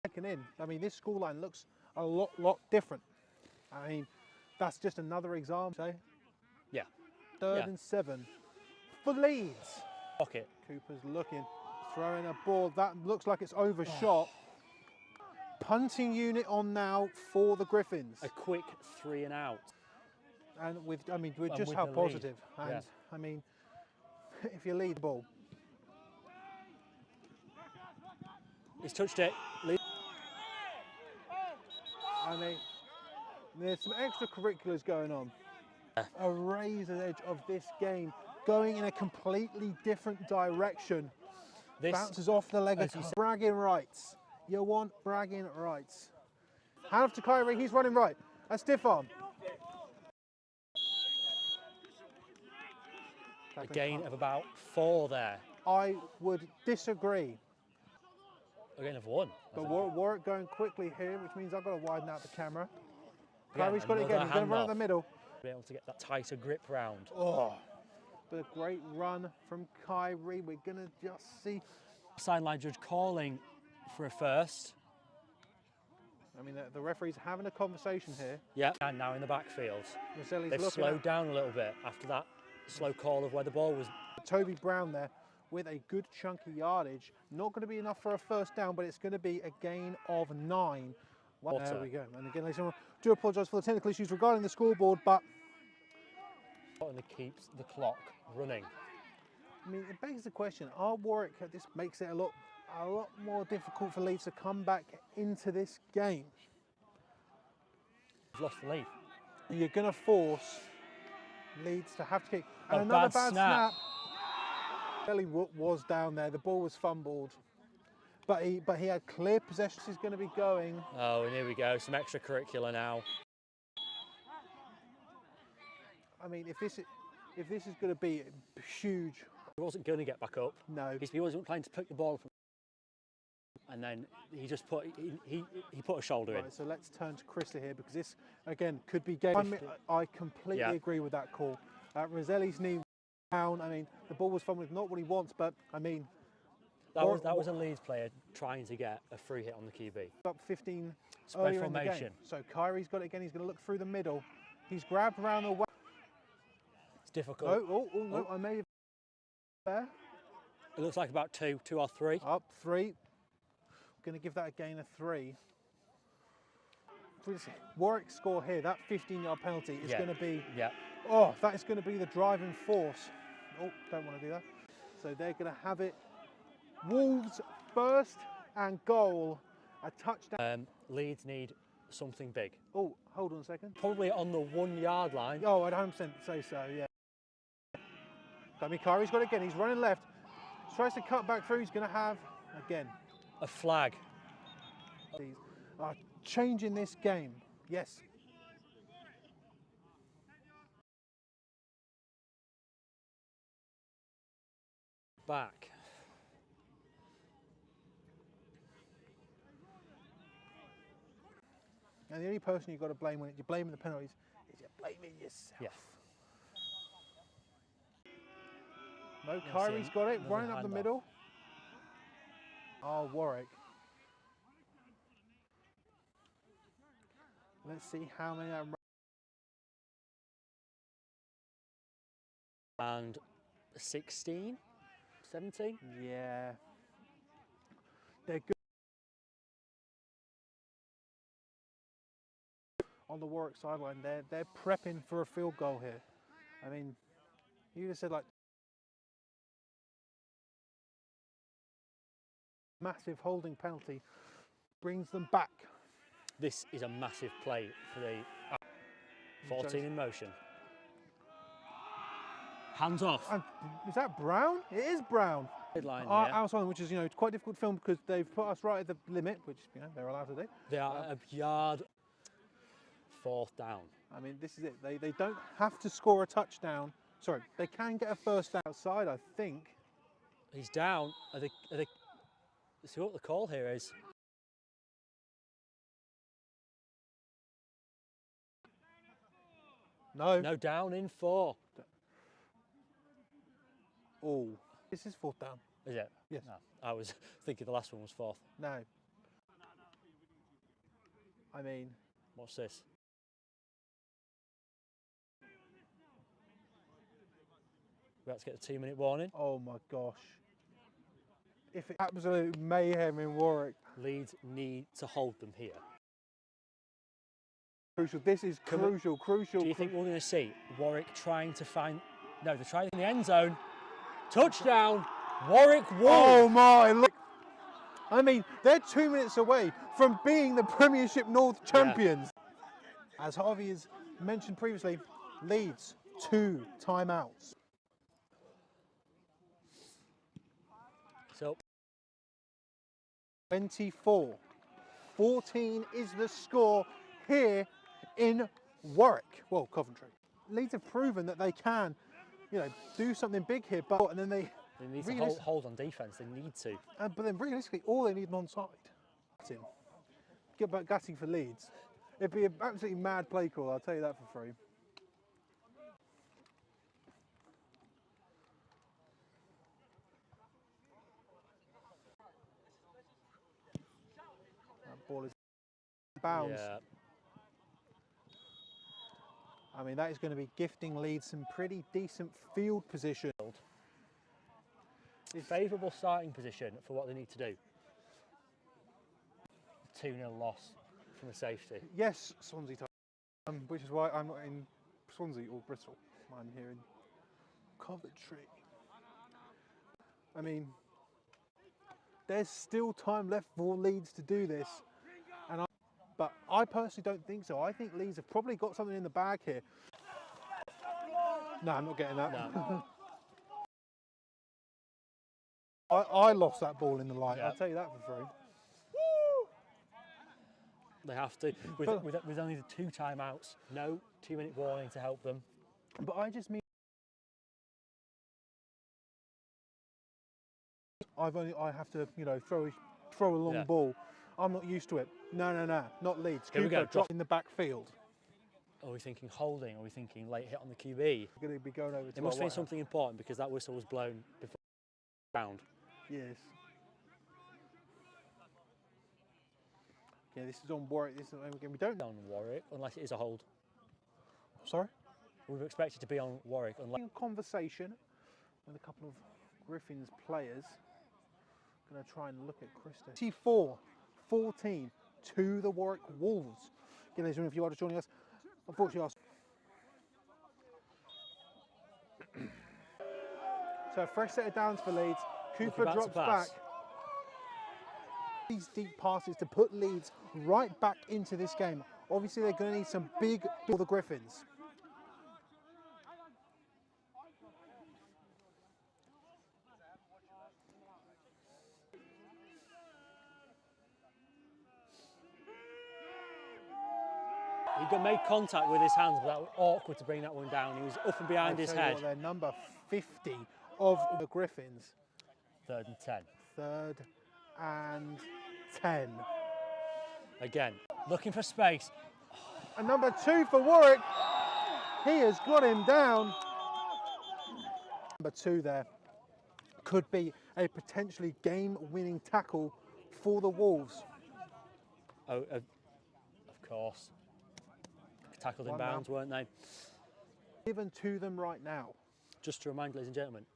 taken in. I mean, this scoreline looks a lot different. I mean, that's just another example. Yeah. 3rd and 7 for Leeds. Pocket. Cooper's looking, throwing a ball that looks like it's overshot. Punting unit on now for the Gryphons. A quick 3 and out. And with just how positive. And I mean, if you lead the ball. He's touched it. I mean, there's some extracurriculars going on. A razor's edge of this game, going in a completely different direction. This bounces off the leg. Bragging rights. You want bragging rights. Hand off to Kyrie, he's running right. A stiff arm. A gain of about 4 there. I would disagree. Again, have won. But Warwick going quickly here, which means I've got to widen out the camera. Kyrie's got it again. He's going to run at the middle. Be able to get that tighter grip round. Oh, but a great run from Kyrie. We're going to just see. Sideline judge calling for a first. I mean, the referee's having a conversation here. Yeah, and now in the backfield. They've slowed down a little bit after that slow call of where the ball was. Toby Brown there with a good chunky yardage. Not going to be enough for a first down, but it's going to be a gain of 9. Well, there we go. And again, ladies and gentlemen, do apologise for the technical issues regarding the scoreboard, but... And it keeps the clock running. I mean, it begs the question, are Warwick, this makes it a lot more difficult for Leeds to come back into this game. You've lost the lead. And you're going to force Leeds to have to kick. And another bad snap. Belly was down there, the ball was fumbled. But he had clear possession. This is going to be going. Oh, and here we go, some extracurricular now. I mean, if this is going to be huge. He wasn't going to get back up. No. He wasn't planning to pick the ball up. And then he just put a shoulder in. So let's turn to Krista here, because this again could be game. I completely agree with that call. Roselli's knee down. I mean, the ball was fumbled, not what he wants, but I mean, that was a Leeds player trying to get a free hit on the QB. Up 15 spread formation. So Kyrie's got it again. He's going to look through the middle. He's grabbed around the way. It's difficult. No, I may have there. It looks like about two or three. Up 3. Going to give that a gain of 3. Warwick's score here, that 15-yard penalty is going to be. Yeah. Oh, that is going to be the driving force. Oh, don't want to do that. So they're going to have it. Wolves first and goal. A touchdown. Leeds need something big. Oh, hold on a second. Probably on the 1-yard line. Oh, I'd 100% say so, yeah. I mean, Kyrie's got it again. He's running left. Tries to cut back through. He's going to have, again, a flag. These are changing this game. Yes. Back. And the only person you've got to blame when you're blaming the penalties is you're blaming yourself. Yeah. No, Kyrie's got it, running up the middle. Oh, Warwick. Let's see how many are. And 16, 17? Yeah. They're good. On the Warwick sideline, they're prepping for a field goal here. I mean, you just said like massive holding penalty brings them back. This is a massive play for the 14 in motion. Hands off. And is that Brown? It is Brown. Line, outside, which is quite difficult to film because they've put us right at the limit, which they're allowed to do. They are a yard. 4th down. I mean, this is it. They don't have to score a touchdown. Sorry, they can get a first down outside, I think. He's down. Let's see what the call here is. No. No, down in 4. Oh, this is 4th down. Is it? Yes. No, I was thinking the last one was 4th. No. I mean. What's this? We have to get the 2-minute warning. Oh my gosh. If it's absolute mayhem in Warwick. Leeds need to hold them here. Crucial. This is crucial. Do you think we're going to see Warwick trying to find... No, they're trying in the end zone. Touchdown, Warwick won. Oh my, look. I mean, they're 2 minutes away from being the Premiership North champions. Yeah. As Harvey has mentioned previously, Leeds 2 timeouts. So 24. 14 is the score here in Warwick. Well, Coventry. Leeds have proven that they can, do something big here, but and then They need to hold on defence. They need to. But then realistically, all they need is onside. Get back gutting for Leeds. It'd be an absolutely mad play call, I'll tell you that for free. That ball is bounds. Yeah. I mean, that is going to be gifting Leeds some pretty decent field position. Favourable starting position for what they need to do. 2-0 loss from a safety. Yes, Swansea time, which is why I'm not in Swansea or Bristol. I'm here in Coventry. I mean, there's still time left for Leeds to do this, but I personally don't think so. I think Leeds have probably got something in the bag here. No, I'm not getting that. No. I lost that ball in the light, Yeah. I'll tell you that for free. They have to, with only the 2 timeouts, no 2-minute warning to help them. But I just mean, I have to, you know, throw a long ball. I'm not used to it. No, not Leeds. Here we go. Drop in the backfield. Are we thinking holding? Are we thinking late hit on the QB? We're going to be going over to It must mean something important because that whistle was blown before round. Yes. Yeah, this is on Warwick. This is again. We don't. On Warwick, unless it is a hold. Sorry. We've expected to be on Warwick, unless. A conversation with a couple of Gryphons players. Going to try and look at Krista. 24-14 to the Warwick Wolves. Again, ladies and gentlemen, if you are just joining us, unfortunately, so a fresh set of downs for Leeds. Cooper drops back. These deep passes to put Leeds right back into this game. Obviously, they're going to need some big for the Gryphons. He made contact with his hands, but that was awkward to bring that one down. He was up and behind his head. They're number 50 of the Gryphons. 3rd and 10. 3rd and 10. Again, looking for space. And number 2 for Warwick. He has got him down. Number 2 there could be a potentially game-winning tackle for the Wolves. Oh, of course. Tackled in bounds, weren't they? Given to them right now. Just to remind, ladies and gentlemen,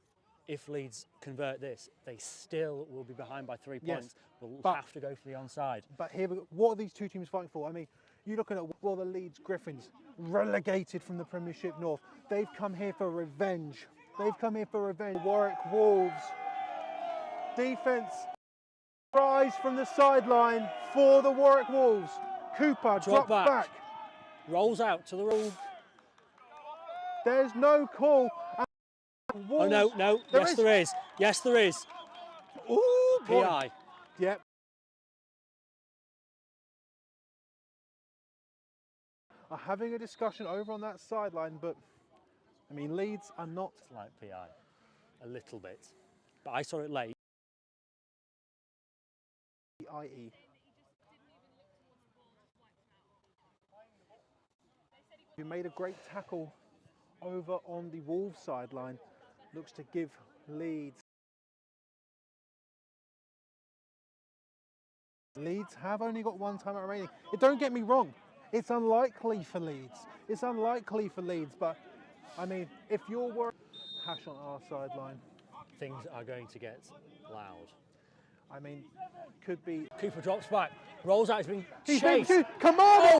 if Leeds convert this, they still will be behind by 3 points. We'll have to go for the onside. But here, what are these two teams fighting for? I mean, you're looking at the Leeds Gryphons, relegated from the Premiership North. They've come here for revenge. Warwick Wolves. Defence. Rise from the sideline for the Warwick Wolves. Cooper drops back. Rolls out to the rule. There's no call. Wolves, oh, no. Yes, there is. Ooh, boy. PI. Yep. Are having a discussion over on that sideline, but I mean, Leeds are not. It's like PI, a little bit. But I saw it late. IE. We made a great tackle over on the Wolves sideline. Looks to give Leeds. Leeds have only got 1 timeout remaining. Don't get me wrong, it's unlikely for Leeds. But I mean, if you're worried, hash on our sideline. Things are going to get loud. I mean, could be. Cooper drops back, rolls out, he's been chased. Come on!